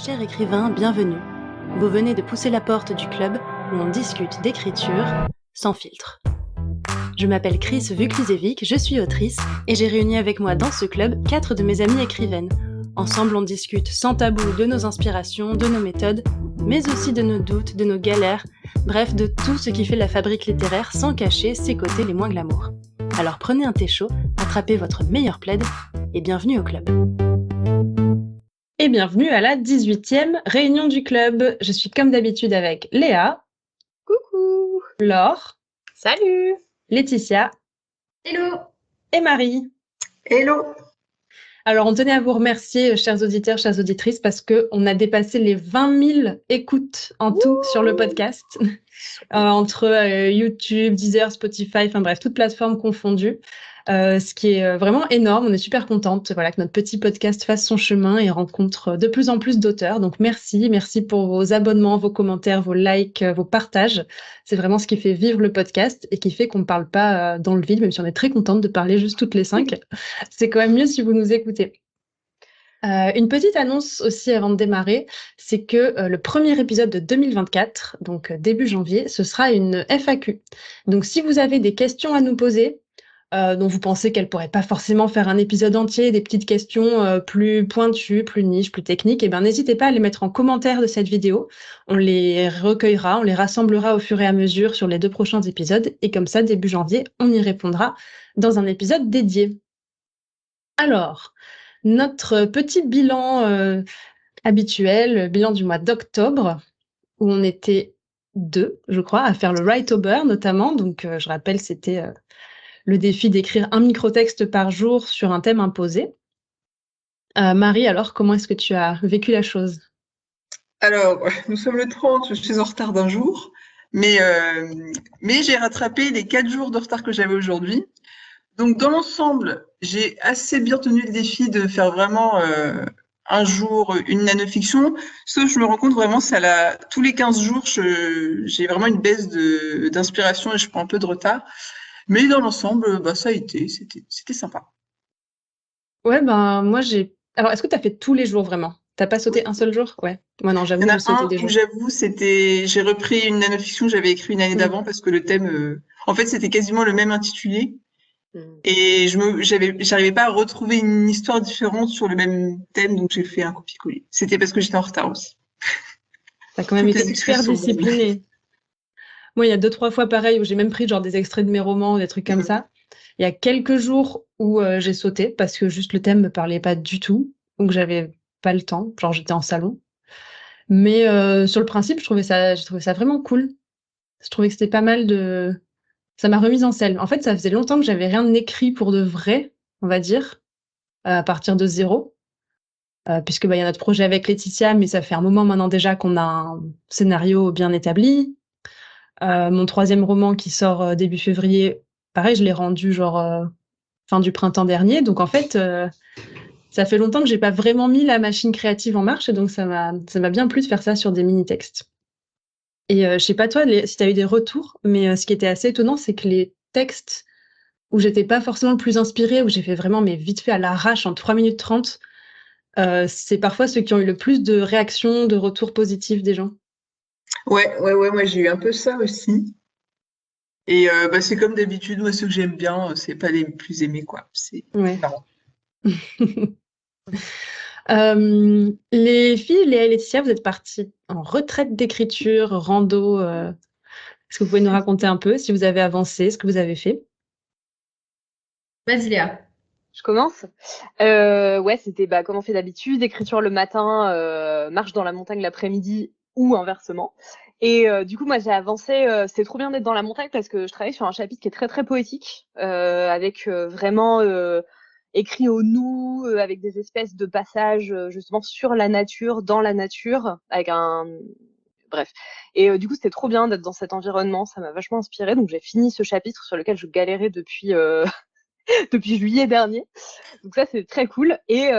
Cher écrivain, bienvenue. Vous venez de pousser la porte du club où on discute d'écriture sans filtre. Je m'appelle Chris Vuklizevic, je suis autrice et j'ai réuni avec moi dans ce club 4 de mes amies écrivaines. Ensemble, on discute sans tabou de nos inspirations, de nos méthodes, mais aussi de nos doutes, de nos galères, bref, de tout ce qui fait la fabrique littéraire sans cacher ses côtés les moins glamour. Alors prenez un thé chaud, attrapez votre meilleur plaid et bienvenue au club. Et bienvenue à la 18e réunion du club. Je suis comme d'habitude avec Léa. Coucou. Laure. Salut. Laetitia. Hello. Et Marie. Hello. Alors, on tenait à vous remercier, chers auditeurs, chères auditrices, parce qu'on a dépassé les 20 000 écoutes en tout sur le podcast, entre YouTube, Deezer, Spotify, enfin bref, toutes plateformes confondues, ce qui est vraiment énorme. On est super contente que notre petit podcast fasse son chemin et rencontre de plus en plus d'auteurs. Donc, merci pour vos abonnements, vos commentaires, vos likes, vos partages. C'est vraiment ce qui fait vivre le podcast et qui fait qu'on ne parle pas dans le vide, même si on est très contente de parler juste toutes les 5. C'est quand même mieux si vous nous écoutez. Une petite annonce aussi avant de démarrer, c'est que le premier épisode de 2024, donc début janvier, ce sera une FAQ. Donc si vous avez des questions à nous poser, dont vous pensez qu'elles ne pourraient pas forcément faire un épisode entier, des petites questions plus pointues, plus niches, plus techniques, eh bien n'hésitez pas à les mettre en commentaire de cette vidéo. On les recueillera, on les rassemblera au fur et à mesure sur les 2 prochains épisodes, et comme ça, début janvier, on y répondra dans un épisode dédié. Alors, notre petit bilan habituel, bilan du mois d'octobre, où on était 2, je crois, à faire le Write-Over notamment. Donc, je rappelle, c'était le défi d'écrire un microtexte par jour sur un thème imposé. Marie, alors, comment est-ce que tu as vécu la chose ? Alors, nous sommes le 30, je suis en retard d'un jour, mais j'ai rattrapé les 4 jours de retard que j'avais aujourd'hui. Donc, dans l'ensemble, j'ai assez bien tenu le défi de faire vraiment un jour une nanofiction, sauf je me rends compte vraiment, tous les 15 jours, j'ai vraiment une baisse d'inspiration et je prends un peu de retard. Mais dans l'ensemble, ça a été, c'était sympa. Ouais, moi, Alors, est-ce que tu as fait tous les jours, vraiment ? T'as pas sauté un seul jour ? Ouais. Moi, non, j'avoue, Il y en j'ai a sauté un des où jours. j'avoue, j'ai repris une nanofiction que j'avais écrit une année d'avant parce que le thème, en fait, c'était quasiment le même intitulé. Et j'arrivais pas à retrouver une histoire différente sur le même thème, donc j'ai fait un copier-coller. C'était parce que j'étais en retard aussi. T'as quand même Toutes été les super excuses sont bonnes. disciplinée. Moi, il y a 2-3 fois pareil où j'ai même pris genre des extraits de mes romans ou des trucs comme ça. Il y a quelques jours où j'ai sauté parce que juste le thème me parlait pas du tout, donc j'avais pas le temps, genre j'étais en salon. Mais sur le principe, j'ai trouvé ça vraiment cool. Je trouvais que c'était pas mal ça m'a remise en selle. En fait, ça faisait longtemps que j'avais rien écrit pour de vrai, on va dire, à partir de 0. Puisque il y a notre projet avec Laetitia, mais ça fait un moment maintenant déjà qu'on a un scénario bien établi. Mon 3e roman qui sort début février, pareil, je l'ai rendu fin du printemps dernier. Donc en fait, ça fait longtemps que j'ai pas vraiment mis la machine créative en marche, et donc ça m'a bien plu de faire ça sur des mini-textes. Et je sais pas toi si tu as eu des retours, mais ce qui était assez étonnant, c'est que les textes où j'étais pas forcément le plus inspirée, où j'ai fait vraiment mais vite fait à l'arrache en 3 minutes 30, c'est parfois ceux qui ont eu le plus de réactions, de retours positifs des gens. Ouais, moi j'ai eu un peu ça aussi. Et c'est comme d'habitude, moi ceux que j'aime bien, c'est pas les plus aimés, quoi. C'est marrant. Les filles, Léa et Laetitia, vous êtes parties en retraite d'écriture, rando. Est-ce que vous pouvez nous raconter un peu si vous avez avancé, ce que vous avez fait ? Vas-y Léa. Je commence. Ouais, c'était comme on fait d'habitude, écriture le matin, marche dans la montagne l'après-midi ou inversement. Et du coup, moi, j'ai avancé. C'était trop bien d'être dans la montagne parce que je travaille sur un chapitre qui est très très poétique, avec vraiment écrit au nous, avec des espèces de passages justement sur la nature, dans la nature, avec bref. Et du coup, c'était trop bien d'être dans cet environnement. Ça m'a vachement inspirée. Donc, j'ai fini ce chapitre sur lequel je galérais depuis depuis juillet dernier. Donc ça, c'est très cool. Et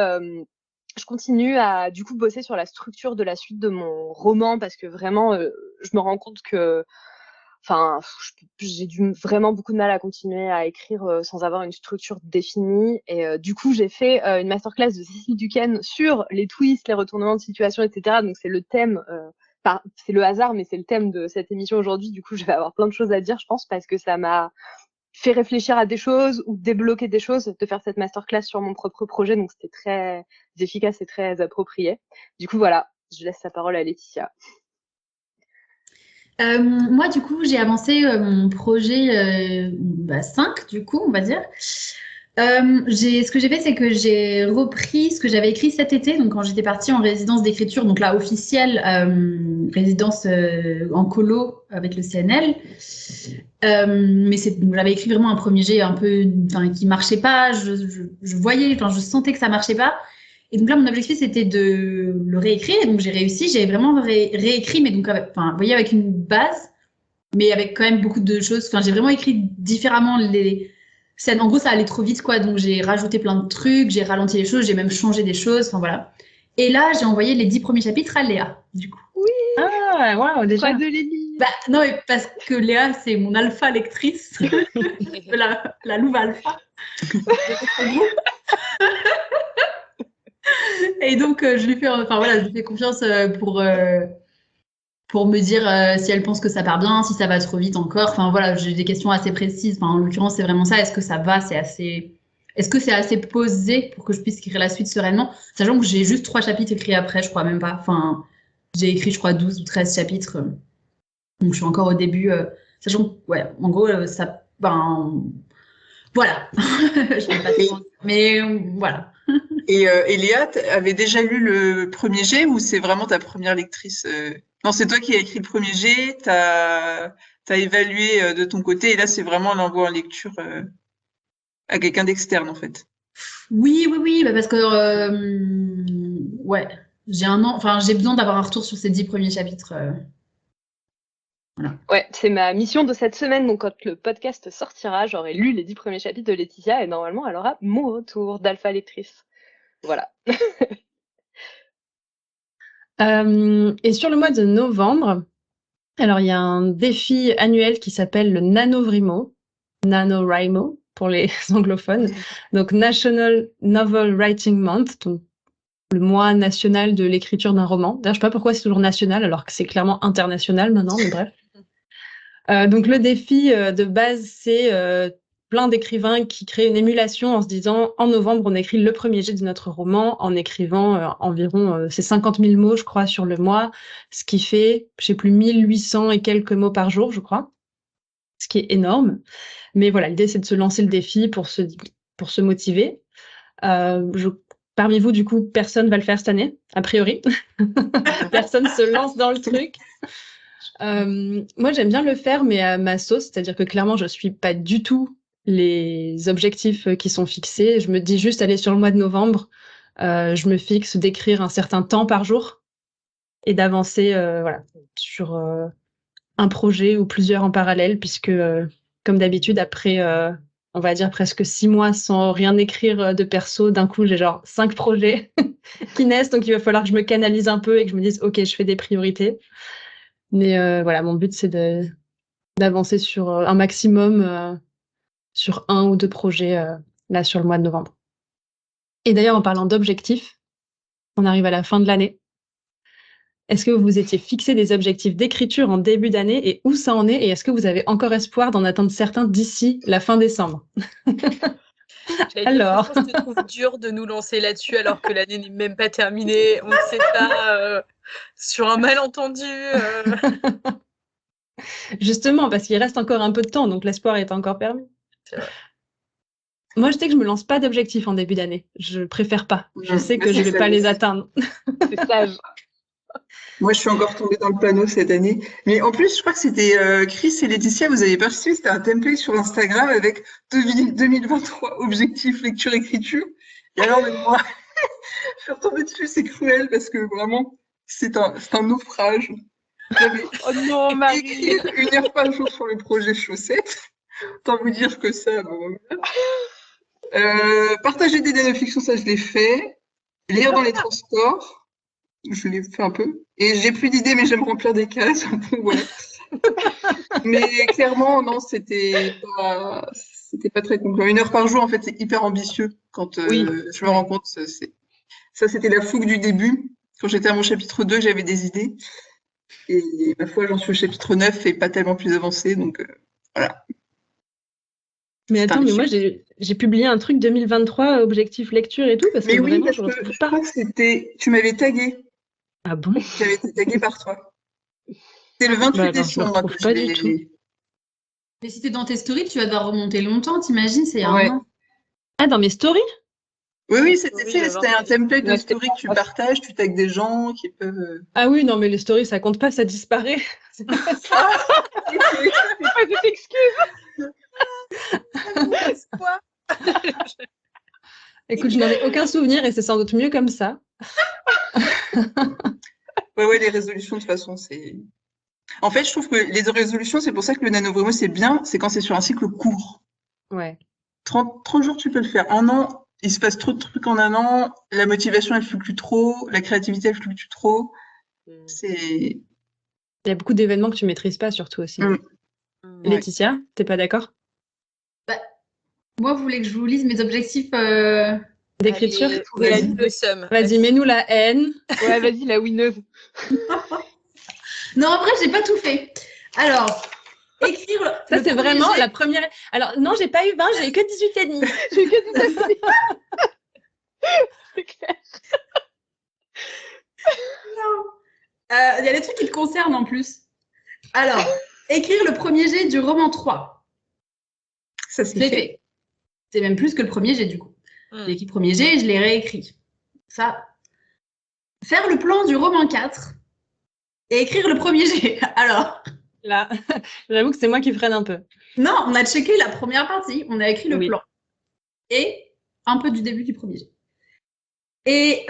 je continue à du coup bosser sur la structure de la suite de mon roman parce que vraiment, je me rends compte que Enfin, j'ai vraiment beaucoup de mal à continuer à écrire sans avoir une structure définie. Et du coup, j'ai fait une masterclass de Cécile Duquesne sur les twists, les retournements de situation, etc. Donc, c'est le thème, c'est le hasard, mais c'est le thème de cette émission aujourd'hui. Du coup, je vais avoir plein de choses à dire, je pense, parce que ça m'a fait réfléchir à des choses ou débloquer des choses de faire cette masterclass sur mon propre projet. Donc, c'était très efficace et très approprié. Du coup, voilà, je laisse la parole à Laetitia. Moi, du coup, j'ai avancé mon projet 5, du coup, on va dire. Ce que j'ai fait, c'est que j'ai repris ce que j'avais écrit cet été, donc quand j'étais partie en résidence d'écriture, donc là, officielle, résidence en colo avec le CNL. Mais j'avais écrit vraiment un premier jet un peu, qui marchait pas, je voyais, je sentais que ça marchait pas. Et donc là, mon objectif, c'était de le réécrire. Et donc, j'ai réussi. J'ai vraiment réécrit, mais donc, vous voyez, avec une base, mais avec quand même beaucoup de choses. Enfin, j'ai vraiment écrit différemment les scènes. En gros, ça allait trop vite, quoi. Donc, j'ai rajouté plein de trucs, j'ai ralenti les choses, j'ai même changé des choses. Enfin, voilà. Et là, j'ai envoyé les 10 premiers chapitres à Léa, du coup. Oui. Ah, waouh, déjà. Pas de les lire. Bah, non, mais parce que Léa, c'est mon alpha lectrice. la louve alpha. Et donc, je lui fais confiance pour me dire si elle pense que ça part bien, si ça va trop vite encore. Enfin, voilà, j'ai des questions assez précises. Enfin, en l'occurrence, c'est vraiment ça. Est-ce que ça va? Est-ce que c'est assez posé pour que je puisse écrire la suite sereinement? Sachant que j'ai juste 3 chapitres écrits après, je crois même pas. Enfin, j'ai écrit, je crois, 12 ou 13 chapitres. Donc, je suis encore au début. Sachant que, ouais, en gros, ça... voilà. Je vais pas trop... Mais voilà. Et Léa, avait déjà lu le premier jet ou c'est vraiment ta première lectrice Non, c'est toi qui as écrit le premier jet, t'as évalué de ton côté et là c'est vraiment l'envoi en lecture à quelqu'un d'externe en fait. Oui, parce que ouais, j'ai besoin d'avoir un retour sur ces 10 premiers chapitres. Voilà. Ouais, c'est ma mission de cette semaine. Donc, quand le podcast sortira, j'aurai lu les 10 premiers chapitres de Laetitia et normalement, elle aura mon retour d'alpha lectrice. Voilà. Et sur le mois de novembre, alors il y a un défi annuel qui s'appelle le NaNoWriMo pour les anglophones, donc National Novel Writing Month, donc le mois national de l'écriture d'un roman. D'ailleurs, je sais pas pourquoi c'est toujours national alors que c'est clairement international maintenant, mais bref. Donc le défi de base, c'est plein d'écrivains qui créent une émulation en se disant en novembre, on écrit le premier jet de notre roman en écrivant environ c'est 50 000 mots, je crois, sur le mois, ce qui fait, je sais plus, 1800 et quelques mots par jour, je crois, ce qui est énorme. Mais voilà, l'idée, c'est de se lancer le défi pour se motiver. Parmi vous, du coup, personne va le faire cette année, a priori. Personne se lance dans le truc. Moi, j'aime bien le faire, mais à ma sauce, c'est-à-dire que clairement, je suis pas du tout les objectifs qui sont fixés. Je me dis juste, aller sur le mois de novembre, je me fixe d'écrire un certain temps par jour et d'avancer voilà, sur un projet ou plusieurs en parallèle, puisque, comme d'habitude, après, on va dire presque 6 mois sans rien écrire de perso, d'un coup, j'ai genre 5 projets qui naissent, donc il va falloir que je me canalise un peu et que je me dise, OK, je fais des priorités. Mais voilà, mon but, c'est d'avancer sur un maximum sur 1 ou 2 projets là sur le mois de novembre. Et d'ailleurs, en parlant d'objectifs, on arrive à la fin de l'année. Est-ce que vous vous étiez fixé des objectifs d'écriture en début d'année et où ça en est? Et est-ce que vous avez encore espoir d'en atteindre certains d'ici la fin décembre? Alors, je trouve dur de nous lancer là-dessus alors que l'année n'est même pas terminée. On ne sait pas sur un malentendu. Justement, parce qu'il reste encore un peu de temps, donc l'espoir est encore permis. C'est vrai. Moi, je sais que je me lance pas d'objectifs en début d'année. Je préfère pas. Je sais que je vais pas les atteindre. C'est sage. Moi, je suis encore tombée dans le panneau cette année. Mais en plus, je crois que c'était Chris et Laetitia, vous avez pas reçu, c'était un template sur Instagram avec 2023 objectifs lecture-écriture. Et alors, moi, je suis retombée dessus, c'est cruel parce que vraiment, c'est un naufrage. J'avais Oh non, Marie. écrit 1 heure par jour sur le projet Chaussettes. Autant vous dire que ça, bon, partager des idées de fiction, ça je l'ai fait. Lire dans les transports, je l'ai fait un peu. Et j'ai plus d'idées, mais j'aime remplir des cases. Voilà. Mais clairement, non, c'était pas très concluant. 1 heure par jour, en fait, c'est hyper ambitieux quand Oui. je me rends compte. Ça, c'était la fougue du début. Quand j'étais à mon chapitre 2, j'avais des idées. Et ma foi, j'en suis au chapitre 9 et pas tellement plus avancé. Donc, voilà. Mais C'est attends, un mais moi, échec. j'ai publié un truc 2023, objectif lecture et tout, parce que Mais oui, vraiment, parce je que retrouve je pas. crois que tu m'avais tagué. Ah bon? J'avais été tagué par toi. C'est le 28 Bah alors, je le décembre que retrouve je pas du tout. l'ai. Mais si t'es dans tes stories, tu vas devoir remonter longtemps, t'imagines, c'est il y a Ouais. 1 an. Ah, dans mes stories? Oui, c'était Oui, fait. le C'était un 28. template de Ouais, c'était story que tu partages. Tu tagues des gens qui peuvent. Ah oui, non, mais les stories, ça compte pas, ça disparaît. C'est pas ça. pas de t'excuses. Quoi? Écoute, je n'en ai aucun souvenir et c'est sans doute mieux comme ça. Ouais, les résolutions, de toute façon, c'est. En fait, je trouve que les résolutions, c'est pour ça que le NaNoWriMo, c'est bien, c'est quand c'est sur un cycle court. Ouais. 30 jours, tu peux le faire. 1 an, il se passe trop de trucs en 1 an, la motivation, elle fluctue trop, la créativité, elle fluctue trop. C'est. Il y a beaucoup d'événements que tu maîtrises pas, surtout aussi. Mm. Ouais. Laetitia, t'es pas d'accord? Moi, vous voulez que je vous lise mes objectifs D'écriture? Allez, Vas-y. nous le sommes. Vas-y, mets-nous la haine. Ouais, vas-y, la winneuse. Non, en vrai, j'ai pas tout fait. Alors, écrire. Ça, le c'est premier vraiment jet. la première. Alors, non, j'ai pas eu 20, j'ai eu que 18 et demi. J'ai que des amis. C'est clair. Il y a des trucs qui te concernent en plus. Alors, écrire le premier jet du roman 3. Ça, Je c'est l'ai fait. fait. C'est même plus que le premier jet, du coup. Mm. J'ai écrit le premier jet et je l'ai réécrit. Ça. Faire le plan du roman 4 et écrire le premier jet. Alors, Là, j'avoue que c'est moi qui freine un peu. non, on a checké la première partie, on a écrit le Oui. plan. Et un peu du début du premier jet. Et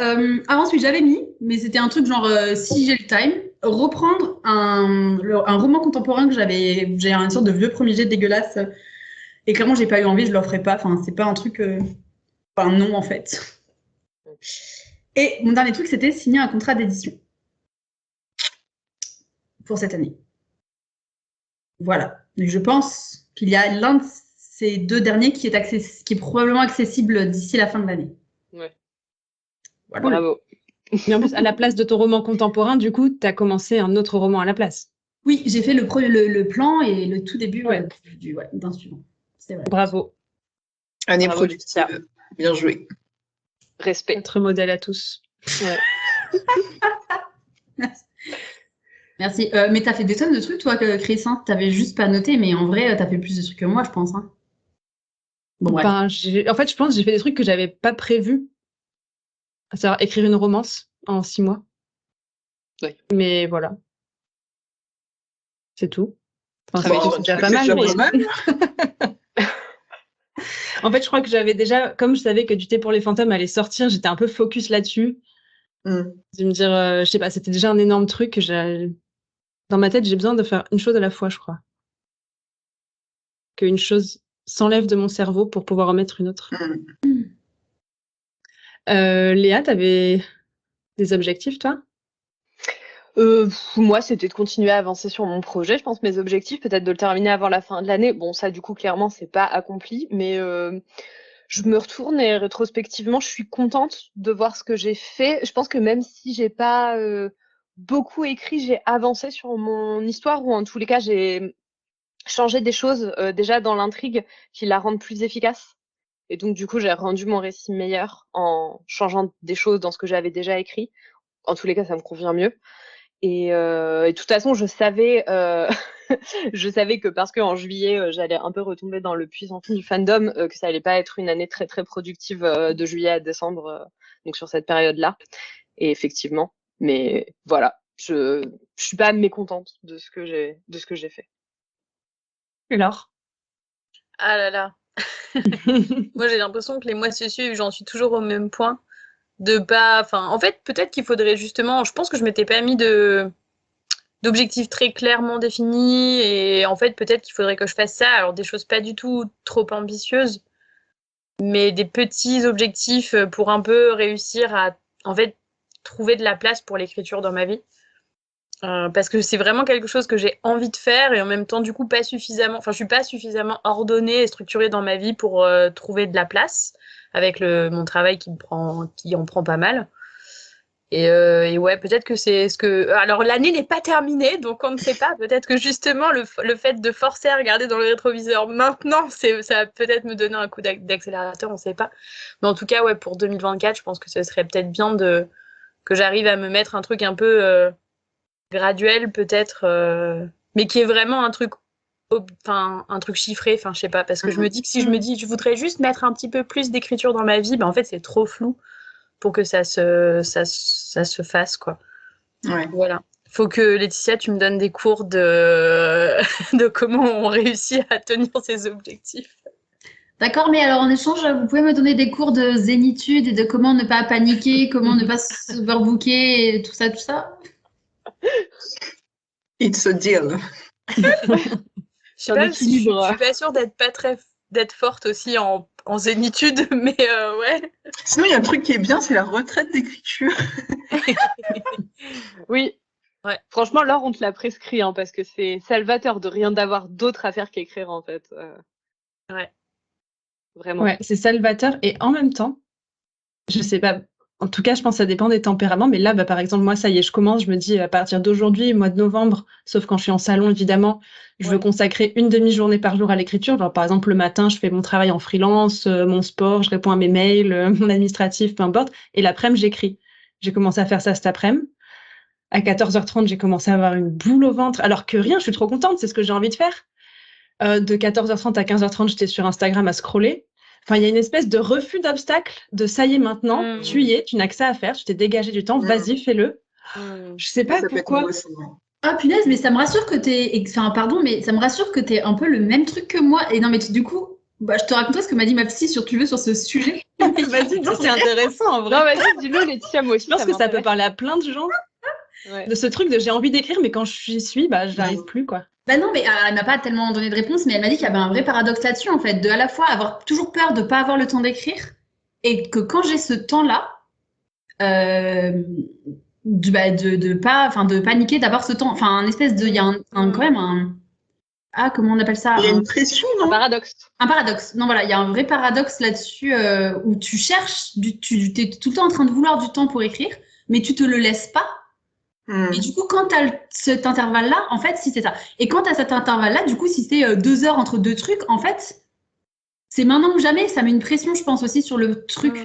ensuite, j'avais mis, mais c'était un truc genre, si j'ai le time, reprendre un roman contemporain que j'ai une sorte de vieux premier jet dégueulasse. Et clairement, j'ai pas eu envie, je le ferai pas. Enfin, c'est pas un truc. Enfin, non, en fait. Et mon dernier truc, c'était signer un contrat d'édition. Pour cette année. Voilà. Et je pense qu'il y a l'un de ces deux derniers qui est probablement accessible d'ici la fin de l'année. Ouais. Voilà. Bravo. Mais en plus, à la place de ton roman contemporain, du coup, tu as commencé un autre roman à la place. Oui, j'ai fait le plan et le tout début Ouais. d'un suivant. C'est vrai. Bravo. Année Bravo, productive. Laetitia. Bien joué. Respect. Notre modèle à tous. Merci. Mais t'as fait des tonnes de trucs, toi, Chris. Hein. T'avais juste pas noté, mais en vrai, t'as fait plus de trucs que moi, je pense. Hein. Bon, bref. Ben, en fait, je pense que j'ai fait des trucs que j'avais pas prévus. À savoir écrire une romance en 6 mois. Oui. Mais voilà. C'est tout. Enfin, Très bien. c'est déjà pas C'est mal. déjà mais- pas mal. En fait, je crois que j'avais déjà, comme je savais que Du thé pour les fantômes allait sortir, j'étais un peu focus là-dessus. Mm. De me dire, je sais pas, c'était déjà un énorme truc. Dans ma tête, j'ai besoin de faire une chose à la fois, je crois. Qu'une chose s'enlève de mon cerveau pour pouvoir en mettre une autre. Mm. Léa, t'avais des objectifs, toi? Moi, c'était de continuer à avancer sur mon projet. Je pense mes objectifs, peut-être de le terminer avant la fin de l'année. Bon, ça, du coup, clairement, c'est pas accompli, mais je me retourne et rétrospectivement, je suis contente de voir ce que j'ai fait. Je pense que même si j'ai pas beaucoup écrit, j'ai avancé sur mon histoire, ou en tous les cas, j'ai changé des choses déjà dans l'intrigue qui la rendent plus efficace. Et donc, du coup, j'ai rendu mon récit meilleur en changeant des choses dans ce que j'avais déjà écrit. En tous les cas, ça me convient mieux. Et de toute façon, je savais que parce qu'en juillet, j'allais un peu retomber dans le puits sans fond du fandom, que ça allait pas être une année très très productive de juillet à décembre, donc sur cette période-là. Et effectivement, mais voilà, je suis pas mécontente de ce que j'ai fait. Et alors? Ah là là. Moi, j'ai l'impression que les mois se suivent, j'en suis toujours au même point. En fait, peut-être qu'il faudrait justement. Je pense que je m'étais pas mis d'objectifs très clairement définis, et en fait, peut-être qu'il faudrait que je fasse ça. Alors, des choses pas du tout trop ambitieuses, mais des petits objectifs pour un peu réussir à, en fait, trouver de la place pour l'écriture dans ma vie. Parce que c'est vraiment quelque chose que j'ai envie de faire et en même temps, du coup, je suis pas suffisamment ordonnée et structurée dans ma vie pour trouver de la place avec mon travail qui en prend pas mal. Et ouais, peut-être que c'est ce que. Alors, l'année n'est pas terminée, donc on ne sait pas. Peut-être que justement, le fait de forcer à regarder dans le rétroviseur maintenant, ça va peut-être me donner un coup d'accélérateur, on ne sait pas. Mais en tout cas, ouais, pour 2024, je pense que ce serait peut-être bien que j'arrive à me mettre un truc un peu graduel, peut-être, mais qui est vraiment un truc chiffré, enfin, je sais pas. Parce que je me dis que si je me dis, je voudrais juste mettre un petit peu plus d'écriture dans ma vie, en fait, c'est trop flou pour que ça se fasse, quoi. Ouais. Voilà. Faut que, Laetitia, tu me donnes des cours de comment on réussit à tenir ses objectifs. D'accord, mais alors en échange, vous pouvez me donner des cours de zénitude et de comment ne pas paniquer, comment ne pas se overbooker et tout ça, It's a deal. Je suis pas sûre d'être forte aussi en zénitude, mais ouais. Sinon, il y a un truc qui est bien, c'est la retraite d'écriture. Oui. Ouais. Franchement, Laure, on te l'a prescrit, parce que c'est salvateur de rien d'avoir d'autre à faire qu'écrire, en fait. Ouais. Vraiment. Ouais, c'est salvateur. Et en même temps, je sais pas, en tout cas, je pense que ça dépend des tempéraments. Mais là, par exemple, moi, ça y est, je commence. Je me dis, à partir d'aujourd'hui, mois de novembre, sauf quand je suis en salon, évidemment, je veux consacrer une demi-journée par jour à l'écriture. Genre, par exemple, le matin, je fais mon travail en freelance, mon sport, je réponds à mes mails, mon administratif, peu importe. Et l'après-midi, j'écris. J'ai commencé à faire ça cet après-midi. À 14h30, j'ai commencé à avoir une boule au ventre. Alors que rien, je suis trop contente, c'est ce que j'ai envie de faire. De 14h30 à 15h30, j'étais sur Instagram à scroller. Enfin, il y a une espèce de refus d'obstacle, de ça y est maintenant, tu y es, tu n'as que ça à faire, tu t'es dégagé du temps, vas-y, fais-le. Je sais pas pourquoi. Ah punaise, mais ça me rassure que mais ça me rassure que t'es un peu le même truc que moi. Et non, mais du coup, je te raconterai ce que m'a dit ma psy sur ce sujet. Vas-y, c'est intéressant en vrai. Non, vas-y, dis-le, Laetitia, moi aussi. Je pense que ça peut parler à plein de gens. Ouais. De ce truc de j'ai envie d'écrire, mais quand j'y suis, j'arrive plus, quoi. Bah non, mais elle m'a pas tellement donné de réponse, mais elle m'a dit qu'il y avait un vrai paradoxe là-dessus, en fait, de à la fois avoir toujours peur de pas avoir le temps d'écrire, et que quand j'ai ce temps-là, de paniquer d'avoir ce temps, enfin, un espèce de, il y a quand même un, comment on appelle ça? Il y a une pression, non? Un paradoxe. Un paradoxe. Non, voilà, il y a un vrai paradoxe là-dessus où tu cherches, tu es tout le temps en train de vouloir du temps pour écrire, mais tu te le laisses pas. Et du coup, quand tu as cet intervalle-là, en fait, si c'est ça. Et quand tu as cet intervalle-là, du coup, si c'est 2 heures entre deux trucs, en fait, c'est maintenant ou jamais. Ça met une pression, je pense, aussi sur le truc.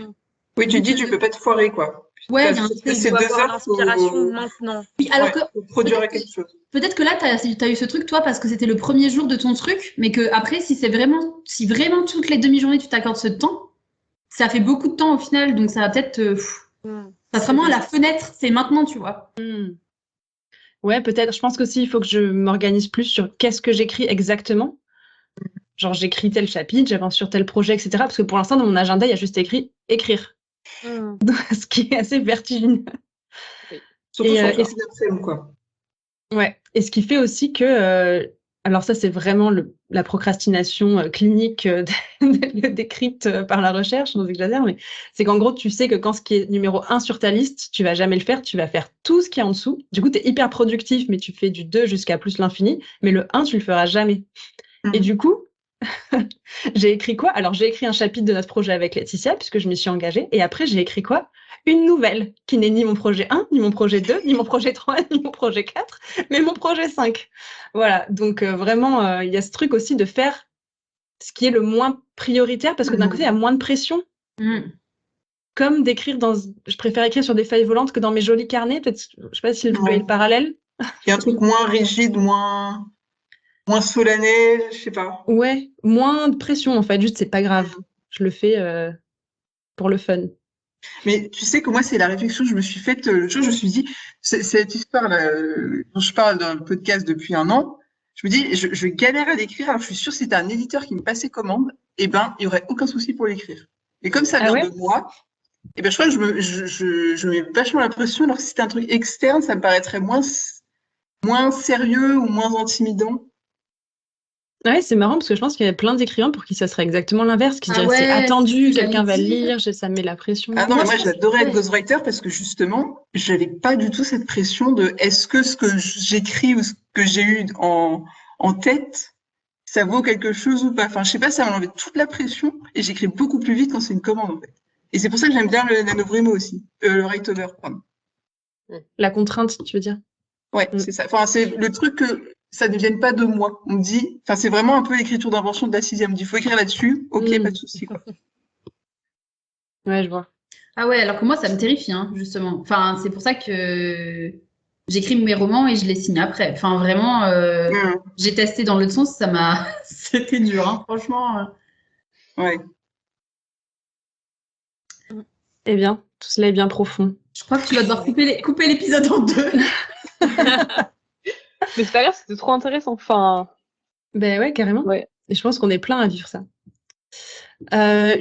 Oui, tu dis, tu peux pas te foirer, quoi. Ouais, il y a un c'est 2 heures l'inspiration maintenant. Oui, alors que produire quelque chose. Peut-être que là, tu as eu ce truc, toi, parce que c'était le premier jour de ton truc, mais que après, si vraiment toutes les demi-journées, tu t'accordes ce temps, ça fait beaucoup de temps au final, donc ça va peut-être... Ça sera vraiment la fenêtre, c'est maintenant, tu vois. Ouais, peut-être. Je pense qu'aussi, il faut que je m'organise plus sur qu'est-ce que j'écris exactement. Genre, j'écris tel chapitre, j'avance sur tel projet, etc. Parce que pour l'instant, dans mon agenda, il y a juste écrit « écrire ». Ce qui est assez vertigineux. Oui. Surtout sur l'après-midi, quoi. Ouais. Et ce qui fait aussi que... alors ça, c'est vraiment la procrastination clinique décrite par la recherche, sans exagérer, mais c'est qu'en gros, tu sais que quand ce qui est numéro 1 sur ta liste, tu vas jamais le faire, tu vas faire tout ce qui est en dessous. Du coup, tu es hyper productif, mais tu fais du 2 jusqu'à plus l'infini, mais le 1, tu le feras jamais. Et du coup, j'ai écrit quoi? Alors, j'ai écrit un chapitre de notre projet avec Laetitia, puisque je m'y suis engagée, et après, j'ai écrit quoi? Une nouvelle, qui n'est ni mon projet 1, ni mon projet 2, ni mon projet 3, ni mon projet 4, mais mon projet 5. Voilà, donc vraiment, il y a ce truc aussi de faire ce qui est le moins prioritaire, parce que d'un côté, il y a moins de pression. Comme d'écrire je préfère écrire sur des feuilles volantes que dans mes jolis carnets, peut-être, je sais pas si vous voyez le parallèle. Il y a un truc moins rigide, moins solennel, je sais pas. Ouais, moins de pression, en fait, juste c'est pas grave. Je le fais pour le fun. Mais tu sais que moi, c'est la réflexion que je me suis faite le jour, je me suis dit, cette histoire-là, dont je parle dans le podcast depuis un an, je me dis, je galère à l'écrire, alors je suis sûre que si c'était un éditeur qui me passait commande, il n'y aurait aucun souci pour l'écrire. Et comme ça vient de moi, je crois que je mets vachement la pression, alors que si c'était un truc externe, ça me paraîtrait moins sérieux ou moins intimidant. Ouais, c'est marrant parce que je pense qu'il y a plein d'écrivains pour qui ça serait exactement l'inverse, qui se Ah diraient c'est ouais, attendu, c'est ce que quelqu'un va j'allais le dire. lire, ça me met la pression. Ah non, mais Moi, moi je pense j'adorais être ouais. ghostwriter parce que justement, j'avais pas du tout cette pression de est-ce que ce que j'écris ou ce que j'ai eu en tête, ça vaut quelque chose ou pas. Enfin, je sais pas, ça m'enlevait toute la pression et j'écris beaucoup plus vite quand c'est une commande en fait. Et c'est pour ça que j'aime bien le NaNoWriMo aussi, le Write-Over, pardon. La contrainte, tu veux dire? Ouais, Mm. c'est ça. Enfin, c'est le truc que ça ne vienne pas de moi. On me dit, enfin, c'est vraiment un peu l'écriture d'invention de la 6e. On me dit, faut écrire là-dessus. Ok, Mm. pas de souci, quoi. Ouais, je vois. Ah ouais, alors que moi, ça me terrifie, hein, justement. Enfin, c'est pour ça que j'écris mes romans et je les signe après. Enfin, vraiment, Mm. j'ai testé dans l'autre sens, ça m'a... C'était dur, hein, franchement. Ouais. Eh bien, tout cela est bien profond. Je crois que tu vas devoir couper l'épisode en deux. Mais c'est pas grave, c'était trop intéressant. Enfin, Ben ouais, carrément. ouais. Et je pense qu'on est plein à vivre ça.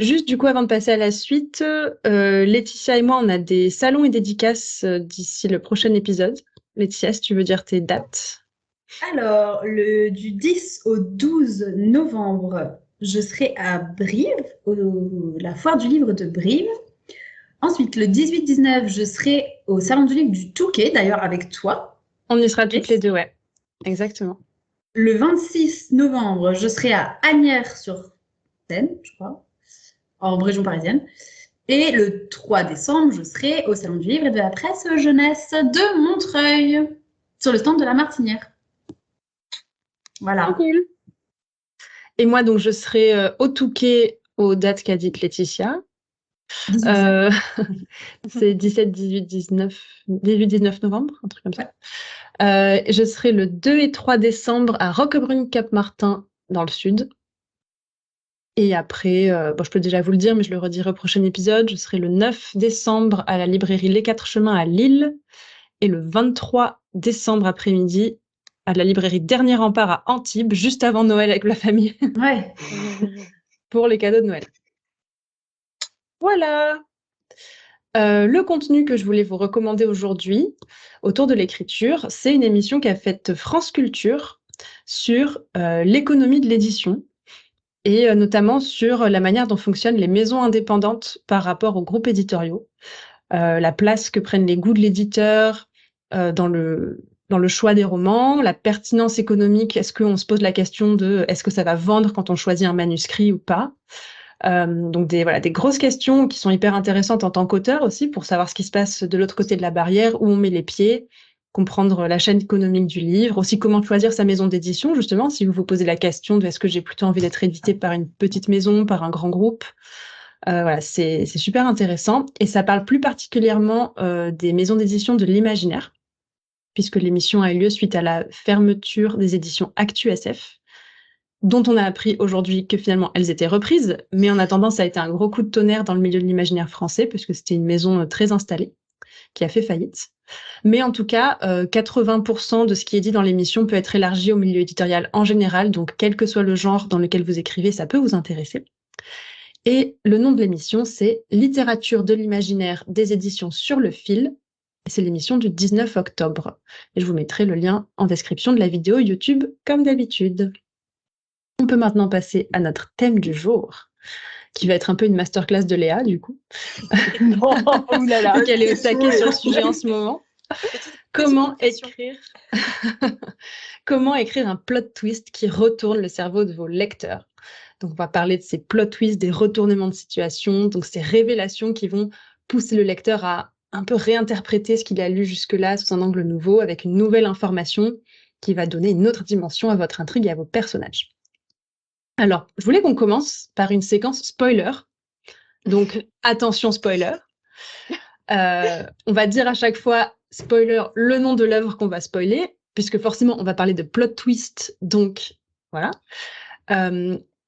Juste du coup, avant de passer à la suite, Laetitia et moi, on a des salons et dédicaces d'ici le prochain épisode. Laetitia, si tu veux dire tes dates. Alors, du 10 au 12 novembre, je serai à Brive, la foire du livre de Brive. Ensuite, le 18-19, je serai au salon du livre du Touquet, d'ailleurs avec toi. On y sera toutes les deux, ouais. Exactement. Le 26 novembre, je serai à Asnières-sur-Seine, je crois, en région parisienne. Et le 3 décembre, je serai au salon du livre et de la presse jeunesse de Montreuil, sur le stand de la Martinière. Voilà. Cool. Et moi, donc, je serai au Touquet aux dates qu'a dites Laetitia. 18. C'est 17, 18, 19 novembre, un truc comme ça. Je serai le 2 et 3 décembre à Roquebrune-Cap-Martin, dans le sud. Et après, je peux déjà vous le dire, mais je le redirai au prochain épisode, je serai le 9 décembre à la librairie Les Quatre Chemins à Lille et le 23 décembre après-midi à la librairie Dernier Rempart à Antibes, juste avant Noël avec la famille, Ouais. pour les cadeaux de Noël. Voilà. Le contenu que je voulais vous recommander aujourd'hui autour de l'écriture, c'est une émission qu'a faite France Culture sur l'économie de l'édition et notamment sur la manière dont fonctionnent les maisons indépendantes par rapport aux groupes éditoriaux, la place que prennent les goûts de l'éditeur dans le choix des romans, la pertinence économique, est-ce qu'on se pose la question de est-ce que ça va vendre quand on choisit un manuscrit ou pas. Donc des grosses questions qui sont hyper intéressantes en tant qu'auteur aussi pour savoir ce qui se passe de l'autre côté de la barrière, où on met les pieds, comprendre la chaîne économique du livre, aussi comment choisir sa maison d'édition, justement, si vous vous posez la question de est-ce que j'ai plutôt envie d'être édité par une petite maison, par un grand groupe. C'est super intéressant. Et ça parle plus particulièrement des maisons d'édition de l'imaginaire, puisque l'émission a eu lieu suite à la fermeture des éditions ActuSF, dont on a appris aujourd'hui que finalement elles étaient reprises, mais en attendant, ça a été un gros coup de tonnerre dans le milieu de l'imaginaire français, puisque c'était une maison très installée, qui a fait faillite. Mais en tout cas, 80% de ce qui est dit dans l'émission peut être élargi au milieu éditorial en général, donc quel que soit le genre dans lequel vous écrivez, ça peut vous intéresser. Et le nom de l'émission, c'est Littérature de l'imaginaire des éditions sur le fil. Et c'est l'émission du 19 octobre. Et je vous mettrai le lien en description de la vidéo YouTube, comme d'habitude. On peut maintenant passer à notre thème du jour, qui va être un peu une masterclass de Léa, du coup. Non, oulala. Donc elle est au taquet sur le sujet en ce moment. Comment écrire un plot twist qui retourne le cerveau de vos lecteurs? Donc on va parler de ces plot twists, des retournements de situation, donc ces révélations qui vont pousser le lecteur à un peu réinterpréter ce qu'il a lu jusque-là sous un angle nouveau, avec une nouvelle information qui va donner une autre dimension à votre intrigue et à vos personnages. Alors, je voulais qu'on commence par une séquence spoiler. Donc, attention spoiler. On va dire à chaque fois, spoiler, le nom de l'œuvre qu'on va spoiler, puisque forcément, on va parler de plot twist. Donc, voilà.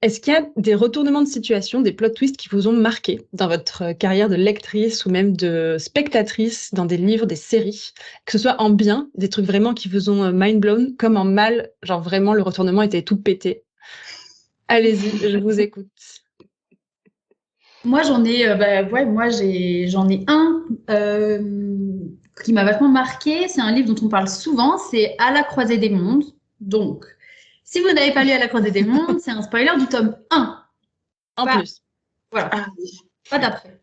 Est-ce qu'il y a des retournements de situation, des plot twists qui vous ont marqué dans votre carrière de lectrice ou même de spectatrice dans des livres, des séries, que ce soit en bien, des trucs vraiment qui vous ont mind blown, comme en mal, genre vraiment le retournement était tout pété? Allez-y, je vous écoute. Moi, j'en ai un qui m'a vachement marqué. C'est un livre dont on parle souvent. C'est À la croisée des mondes. Donc, Si vous n'avez pas lu À la Cour des démons, c'est un spoiler du tome 1. En Bah, plus. Voilà, Ah oui. pas d'après.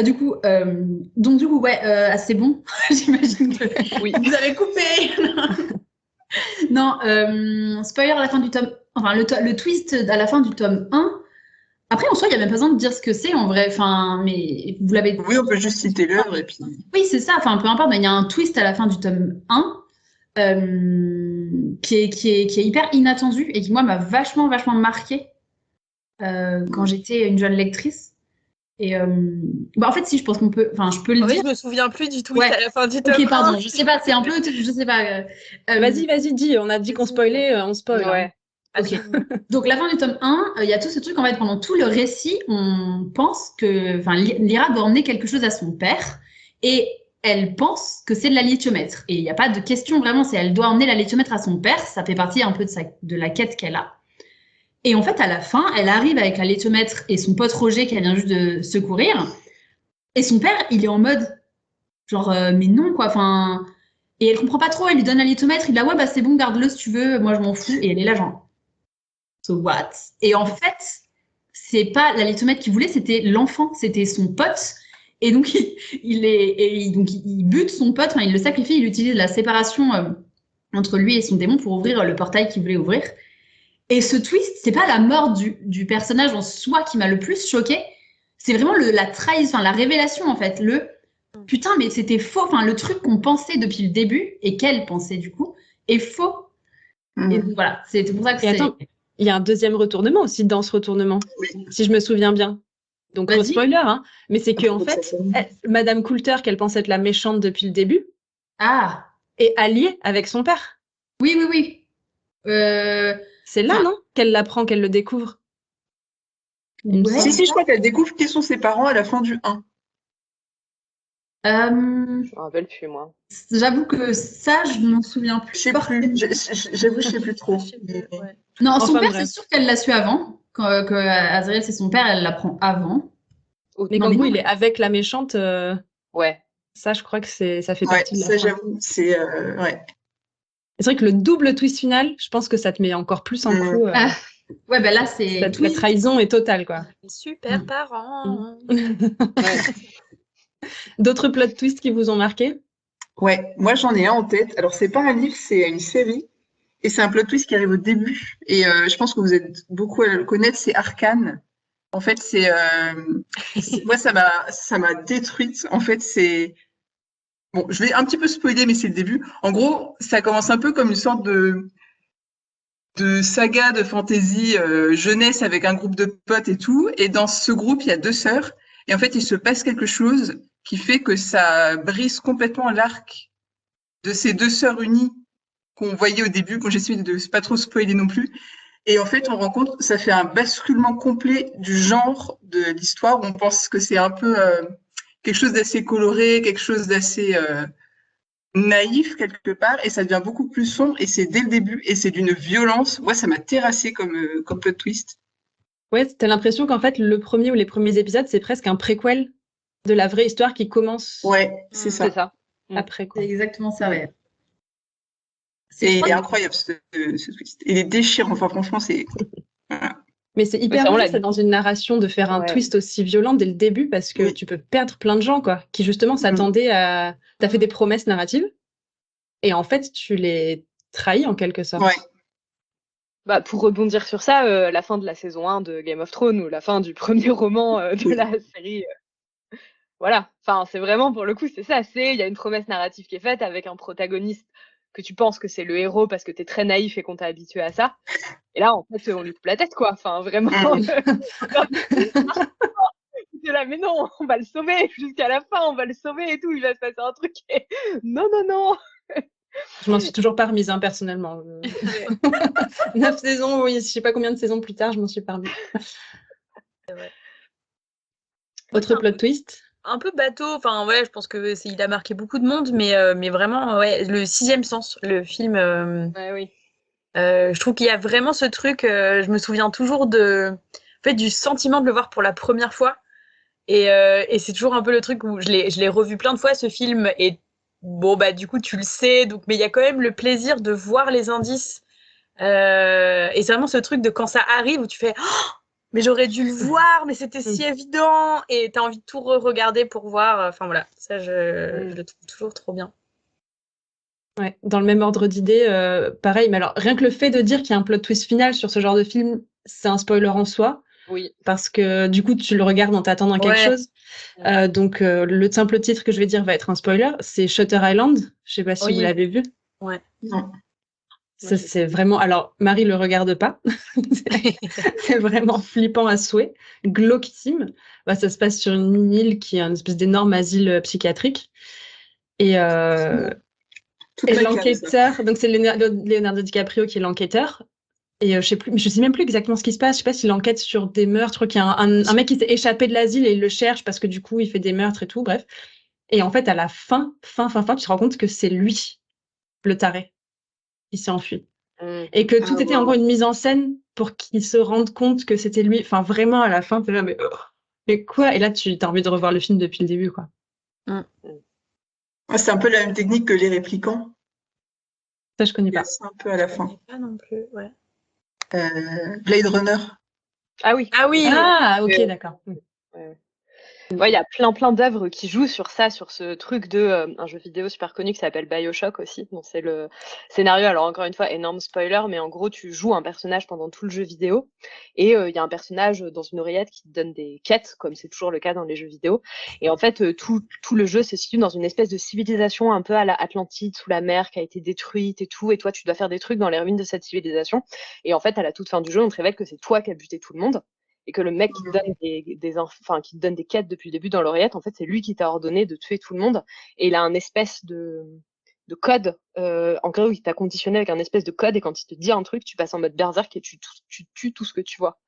Du coup, ouais, c'est bon. J'imagine que Oui. vous avez coupé. Non, spoiler à la fin du tome... Enfin, le twist à la fin du tome 1. Après, en soi, il n'y a même pas besoin de dire ce que c'est, en vrai. Enfin, mais vous l'avez... Oui, on peut juste citer l'heure et puis. Oui, c'est ça. Enfin, peu importe, mais il y a un twist à la fin du tome 1 qui est hyper inattendu et qui, moi, m'a vachement marqué quand j'étais une jeune lectrice. Et en fait, si, je pense qu'on peut... Enfin, je peux le En fait, dire. je me souviens plus du twist Ouais. à la fin du tome Ok, 1. pardon, je sais pas, c'est un peu... Je sais pas. Vas-y, dis. On a dit qu'on spoilait, on spoil. hein. Ouais. Ok. Donc, la fin du tome 1, il y a tout ce truc, en fait, pendant tout le récit, on pense que Lyra doit emmener quelque chose à son père et elle pense que c'est de la lithiomètre. Et il n'y a pas de question vraiment, c'est elle doit emmener la lithiomètre à son père, ça fait partie un peu de la quête qu'elle a. Et en fait, à la fin, elle arrive avec la lithiomètre et son pote Roger qu'elle vient juste de secourir. Et son père, il est en mode, genre, mais non, quoi, enfin... Et elle comprend pas trop, elle lui donne la lithiomètre, il dit, ouais, bah c'est bon, garde-le si tu veux, moi je m'en fous. Et elle est là, genre... So what? Et en fait, c'est pas la lithiomètre qu'il voulait, c'était l'enfant, c'était son pote. Et donc, il bute son pote, il le sacrifie, il utilise la séparation entre lui et son démon pour ouvrir le portail qu'il voulait ouvrir. Et ce twist, c'est pas la mort du personnage en soi qui m'a le plus choqué, c'est vraiment la trahison, la révélation en fait. Putain, mais c'était faux. Enfin, le truc qu'on pensait depuis le début et qu'elle pensait du coup est faux. Et donc, voilà, c'est pour ça que Et attends, il y a un deuxième retournement aussi dans ce retournement, si je me souviens bien. Donc, Vas-y. spoiler, hein, mais c'est qu'en fait, Madame Coulter, qu'elle pense être la méchante depuis le début, est alliée avec son père. Oui. C'est là, non, qu'elle l'apprend, qu'elle le découvre. Si, je crois qu'elle découvre qui sont ses parents à la fin du 1. Je me rappelle plus, moi. J'avoue que ça, je m'en souviens plus. Je sais plus. J'avoue, je sais plus trop. Ouais. Non, son Enfin, père, bref. c'est sûr qu'elle l'a su avant. Que Azriel, c'est son père, elle l'apprend avant. Mais Non, qu'en mais gros, non. il est avec la méchante. Ouais. Ça, je crois que ça fait Ouais, partie de la ça, fin. j'avoue, c'est. Ouais. C'est vrai que le double twist final, je pense que ça te met encore plus en coup. Ouais, ben là, c'est... La trahison est totale, quoi. Super parents. Ouais. D'autres plot twists qui vous ont marqué? Ouais, moi j'en ai un en tête. Alors, c'est pas un livre, c'est une série. Et c'est un plot twist qui arrive au début. Et je pense que vous êtes beaucoup à le connaître, c'est Arcane. En fait, moi, ça m'a détruite. En fait, c'est. Bon, je vais un petit peu spoiler, mais c'est le début. En gros, ça commence un peu comme une sorte de saga de fantasy jeunesse avec un groupe de potes et tout. Et dans ce groupe, il y a 2 sœurs. Et en fait, il se passe quelque chose qui fait que ça brise complètement l'arc de ces 2 sœurs unies qu'on voyait au début, quand j'essaie de pas trop spoiler non plus. Et en fait, on rencontre, ça fait un basculement complet du genre de l'histoire où on pense que c'est un peu quelque chose d'assez coloré, quelque chose d'assez naïf quelque part, et ça devient beaucoup plus sombre, et c'est dès le début, et c'est d'une violence. Moi, ça m'a terrassé comme plot twist. Ouais, t'as l'impression qu'en fait, le premier ou les premiers épisodes, c'est presque un préquel de la vraie histoire qui commence Ouais, c'est ça. C'est ça. après, quoi. C'est exactement ça, ouais. Et il est incroyable, ce twist. Il est déchirant. Enfin, franchement, c'est. Voilà. Mais c'est hyper c'est vraiment bien, la- ça, dans une narration, de faire un Ouais. twist aussi violent dès le début, parce que Oui. tu peux perdre plein de gens, quoi, qui justement s'attendaient à... T'as fait des promesses narratives, et en fait, tu les trahis en quelque sorte. Ouais. Bah, pour rebondir sur ça, la fin de la saison 1 de Game of Thrones ou la fin du premier roman de Oui. la série. Voilà. Enfin, c'est vraiment, pour le coup, c'est ça. Il y a une promesse narrative qui est faite avec un protagoniste que tu penses que c'est le héros parce que t'es très naïf et qu'on t'a habitué à ça. Et là, en fait, on lui coupe la tête, quoi. Enfin, vraiment. C'est là, mais non, on va le sauver jusqu'à la fin, on va le sauver et tout. Il va se passer un truc. Et... Non. Je m'en suis toujours pas remise, hein, personnellement. 9 saisons, oui, je sais pas combien de saisons plus tard, je m'en suis pas remise. Autre plot twist? Un peu bateau, enfin ouais, je pense que il a marqué beaucoup de monde, mais vraiment, ouais, le 6e sens, le film, Ouais, oui. je trouve qu'il y a vraiment ce truc, je me souviens toujours en fait, du sentiment de le voir pour la première fois, et c'est toujours un peu le truc où je l'ai revu plein de fois, ce film, et bon, bah du coup, tu le sais, donc, mais il y a quand même le plaisir de voir les indices Et c'est vraiment ce truc de quand ça arrive où tu fais mais j'aurais dû le voir, mais c'était si évident. Et tu as envie de tout re-regarder pour voir. Enfin voilà, ça je le trouve toujours trop bien. Ouais, dans le même ordre d'idée, pareil, mais alors rien que le fait de dire qu'il y a un plot twist final sur ce genre de film, c'est un spoiler en soi. Oui. Parce que du coup, tu le regardes en t'attendant quelque chose. Donc, le simple titre que je vais dire va être un spoiler. C'est Shutter Island. Je sais pas si vous l'avez vu. Ouais. Non. Ça, c'est vraiment. Alors, Marie le regarde pas. C'est vraiment flippant à souhait. Glauquissime. Bah, ça se passe sur une île qui est une espèce d'énorme asile psychiatrique. Et l'enquêteur, donc c'est Leonardo DiCaprio qui est l'enquêteur. Et je sais même plus exactement ce qui se passe. Je sais pas s'il enquête sur des meurtres. Je crois qu'il y a un mec qui s'est échappé de l'asile et il le cherche parce que du coup, il fait des meurtres et tout. Bref. Et en fait, à la fin, tu te rends compte que c'est lui, le taré, qui s'est enfui. Et que tout était en gros une mise en scène pour qu'il se rende compte que c'était lui. Enfin, vraiment, à la fin, t'es là, mais quoi? Et là, tu as envie de revoir le film depuis le début, quoi. C'est un peu la même technique que les répliquants. Ça, je connais pas. C'est un peu à la fin. Je connais pas non plus, ouais. Blade Runner. Ah oui. Ah, ok, d'accord. Ouais, il y a plein d'œuvres qui jouent sur ça, sur ce truc de un jeu vidéo super connu qui s'appelle BioShock aussi. Bon, c'est le scénario, alors encore une fois, énorme spoiler, mais en gros, tu joues un personnage pendant tout le jeu vidéo et il y a un personnage dans une oreillette qui te donne des quêtes, comme c'est toujours le cas dans les jeux vidéo. Et en fait, tout le jeu se situe dans une espèce de civilisation un peu à la Atlantide, sous la mer, qui a été détruite et tout. Et toi, tu dois faire des trucs dans les ruines de cette civilisation. Et en fait, à la toute fin du jeu, on te révèle que c'est toi qui as buté tout le monde. Et que le mec qui te donne qui te donne des quêtes depuis le début dans l'oreillette, en fait, c'est lui qui t'a ordonné de tuer tout le monde. Et il a un espèce de code, en gros, il t'a conditionné avec un espèce de code, et quand il te dit un truc, tu passes en mode berserk et tu tues tout ce que tu vois.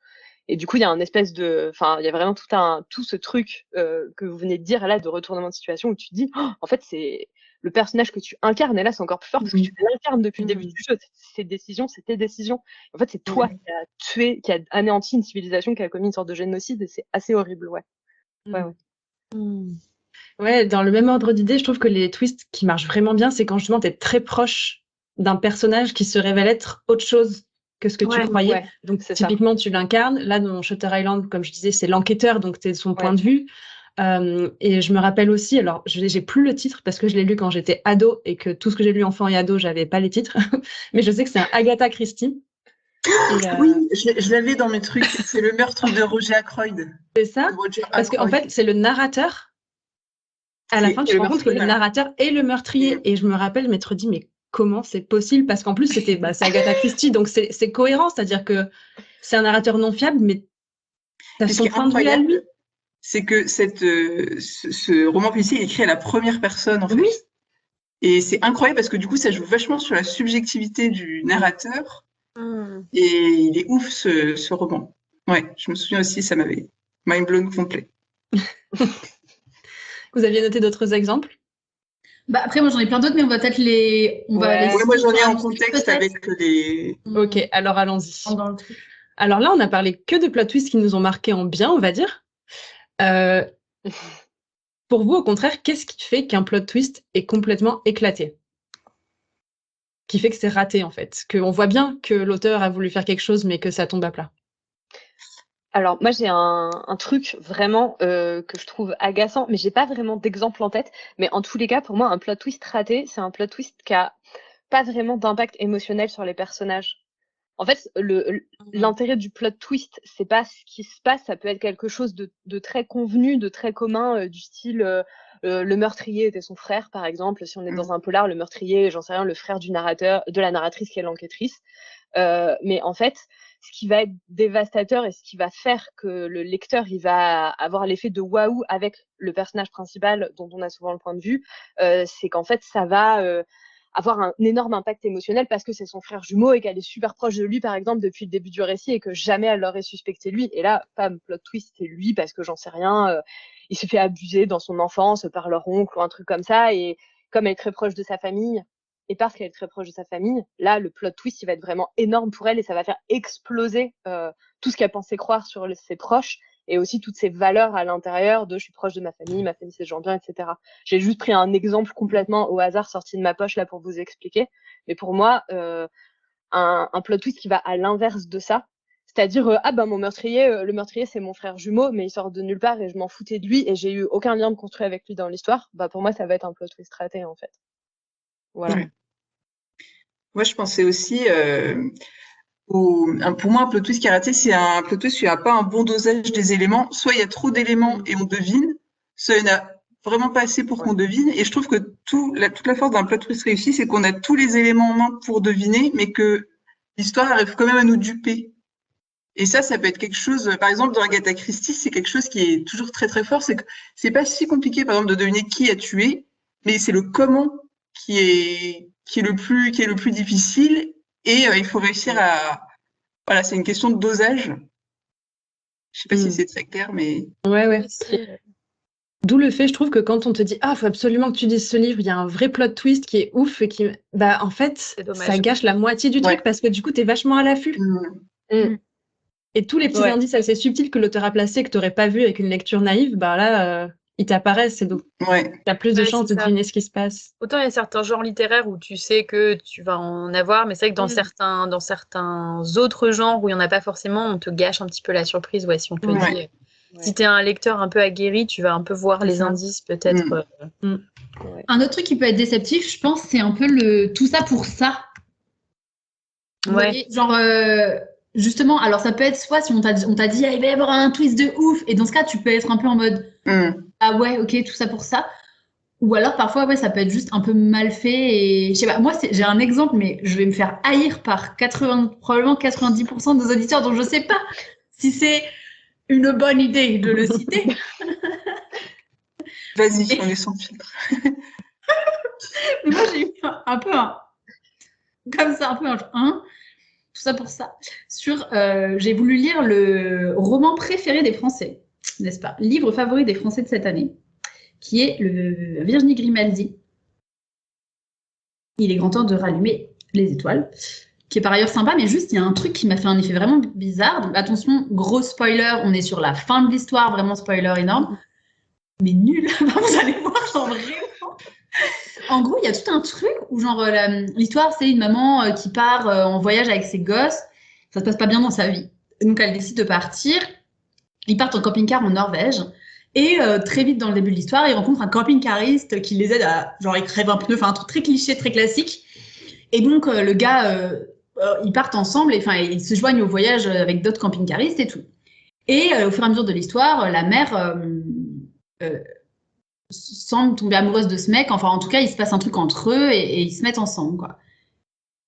Et du coup, il y a un espèce de, enfin, il y a vraiment tout ce truc que vous venez de dire là, de retournement de situation, où tu te dis, en fait, c'est le personnage que tu incarnes, et là, c'est encore plus fort parce que tu l'incarnes depuis le début du jeu. Ces décisions, c'est tes décisions. En fait, c'est toi qui as tué, qui a anéanti une civilisation, qui a commis une sorte de génocide, et c'est assez horrible, ouais. Ouais, dans le même ordre d'idée, je trouve que les twists qui marchent vraiment bien, c'est quand justement tu es très proche d'un personnage qui se révèle être autre chose que ce que tu croyais. Ouais, donc, typiquement, tu l'incarnes. Là, dans Shutter Island, comme je disais, c'est l'enquêteur, donc tu es de son point de vue. Et je me rappelle aussi, alors, j'ai plus le titre parce que je l'ai lu quand j'étais ado et que tout ce que j'ai lu enfant et ado, j'avais pas les titres. Mais je sais que c'est un Agatha Christie. Oui, je l'avais dans mes trucs. C'est le meurtre de Roger Ackroyd. C'est ça, parce qu'en fait, c'est le narrateur. À la fin, tu te rends compte que le narrateur est le meurtrier. Et je me rappelle m'être dit, mais comment c'est possible? Parce qu'en plus, c'est Agatha Christie, donc c'est cohérent. C'est-à-dire que c'est un narrateur non fiable, mais t'as son point de vue à lui. C'est que ce roman policier est écrit à la première personne, en fait. Oui. Et c'est incroyable parce que du coup, ça joue vachement sur la subjectivité du narrateur. Et il est ouf, ce roman. Ouais, je me souviens aussi, ça m'avait mind blown complet. Vous aviez noté d'autres exemples? Après, moi, j'en ai plein d'autres, mais on va peut-être les... moi, j'en ai en contexte avec les... Ok, alors allons-y. Alors là, on a parlé que de plot twists qui nous ont marqués en bien, on va dire. Pour vous, au contraire, qu'est-ce qui fait qu'un plot twist est complètement éclaté? Qui fait que c'est raté, en fait? Qu'on voit bien que l'auteur a voulu faire quelque chose, mais que ça tombe à plat. Alors, moi, j'ai un truc vraiment que je trouve agaçant, mais j'ai pas vraiment d'exemple en tête. Mais en tous les cas, pour moi, un plot twist raté, c'est un plot twist qui a pas vraiment d'impact émotionnel sur les personnages. En fait, l'intérêt du plot twist, c'est pas ce qui se passe, ça peut être quelque chose de très convenu, de très commun, du style le meurtrier était son frère, par exemple. Si on est dans un polar, le meurtrier, j'en sais rien, le frère du narrateur, de la narratrice qui est l'enquêtrice. Mais en fait, ce qui va être dévastateur et ce qui va faire que le lecteur il va avoir l'effet de waouh avec le personnage principal dont on a souvent le point de vue, c'est qu'en fait ça va avoir un énorme impact émotionnel parce que c'est son frère jumeau et qu'elle est super proche de lui par exemple depuis le début du récit et que jamais elle l'aurait suspecté lui. Et là, pam, plot twist, c'est lui parce que j'en sais rien, il se fait abuser dans son enfance par leur oncle ou un truc comme ça, et comme elle est très proche de sa famille, et parce qu'elle est très proche de sa famille, là, le plot twist, il va être vraiment énorme pour elle et ça va faire exploser tout ce qu'elle pensait croire sur ses proches et aussi toutes ses valeurs à l'intérieur de je suis proche de ma famille c'est des gens bien, etc. J'ai juste pris un exemple complètement au hasard sorti de ma poche là pour vous expliquer. Mais pour moi, un plot twist qui va à l'inverse de ça. C'est-à-dire, mon meurtrier, le meurtrier, c'est mon frère jumeau, mais il sort de nulle part et je m'en foutais de lui et j'ai eu aucun lien de construit avec lui dans l'histoire. Pour moi, ça va être un plot twist raté, en fait. Voilà. Ouais. Moi, je pensais aussi, pour moi, un plot twist qui est raté, c'est un plot twist où il n'y a pas un bon dosage des éléments. Soit il y a trop d'éléments et on devine, soit il n'y en a vraiment pas assez pour qu'on devine. Et je trouve que toute la force d'un plot twist réussi, c'est qu'on a tous les éléments en main pour deviner, mais que l'histoire arrive quand même à nous duper. Et ça peut être quelque chose, par exemple, dans Agatha Christie, c'est quelque chose qui est toujours très très fort, c'est que c'est pas si compliqué, par exemple, de deviner qui a tué, mais c'est le comment qui est le plus difficile, et il faut réussir voilà, c'est une question de dosage. Je sais pas si c'est très clair, mais... Ouais. D'où le fait, je trouve, que quand on te dit « Ah, faut absolument que tu lises ce livre, il y a un vrai plot twist qui est ouf », et qui... en fait, ça gâche la moitié du truc, parce que du coup, t'es vachement à l'affût. Et tous les petits indices assez subtils que l'auteur a placés, que t'aurais pas vu avec une lecture naïve, là, ils t'apparaissent, et donc t'as plus de chances de deviner ce qui se passe. Autant il y a certains genres littéraires où tu sais que tu vas en avoir, mais c'est vrai que dans certains autres genres où il n'y en a pas forcément, on te gâche un petit peu la surprise. Si on te dit... Si t'es un lecteur un peu aguerri, tu vas un peu voir les indices, peut-être. Un autre truc qui peut être déceptif, je pense, c'est un peu le tout ça pour ça. Vous voyez, genre, justement, alors ça peut être soit si on t'a dit il va y avoir un twist de ouf, et dans ce cas, tu peux être un peu en mode ah ouais, ok, tout ça pour ça. Ou alors parfois, ça peut être juste un peu mal fait. Et je sais pas, moi, j'ai un exemple, mais je vais me faire haïr par probablement 90% des auditeurs, donc je sais pas si c'est une bonne idée de le citer. Vas-y, on est sans filtre. Mais moi, j'ai eu un peu comme ça, un peu tout ça pour ça. J'ai voulu lire le roman préféré des Français, n'est-ce pas? Livre favori des Français de cette année, qui est le Virginie Grimaldi. Il est grand temps de rallumer les étoiles, qui est par ailleurs sympa, mais juste, il y a un truc qui m'a fait un effet vraiment bizarre. Donc, attention, gros spoiler, on est sur la fin de l'histoire, vraiment spoiler énorme, mais nul. Vous allez voir, genre vraiment. En gros, il y a tout un truc où, genre, l'histoire, c'est une maman qui part en voyage avec ses gosses. Ça se passe pas bien dans sa vie. Donc, elle décide de partir. Ils partent en camping-car en Norvège. Et très vite, dans le début de l'histoire, ils rencontrent un camping-cariste qui les aide à, genre, ils crèvent un pneu, enfin, un truc très cliché, très classique. Et donc, le gars... ils partent ensemble, ils se joignent au voyage avec d'autres camping-caristes et tout. Et au fur et à mesure de l'histoire, la mère semble tomber amoureuse de ce mec. Enfin, en tout cas, il se passe un truc entre eux et ils se mettent ensemble, quoi.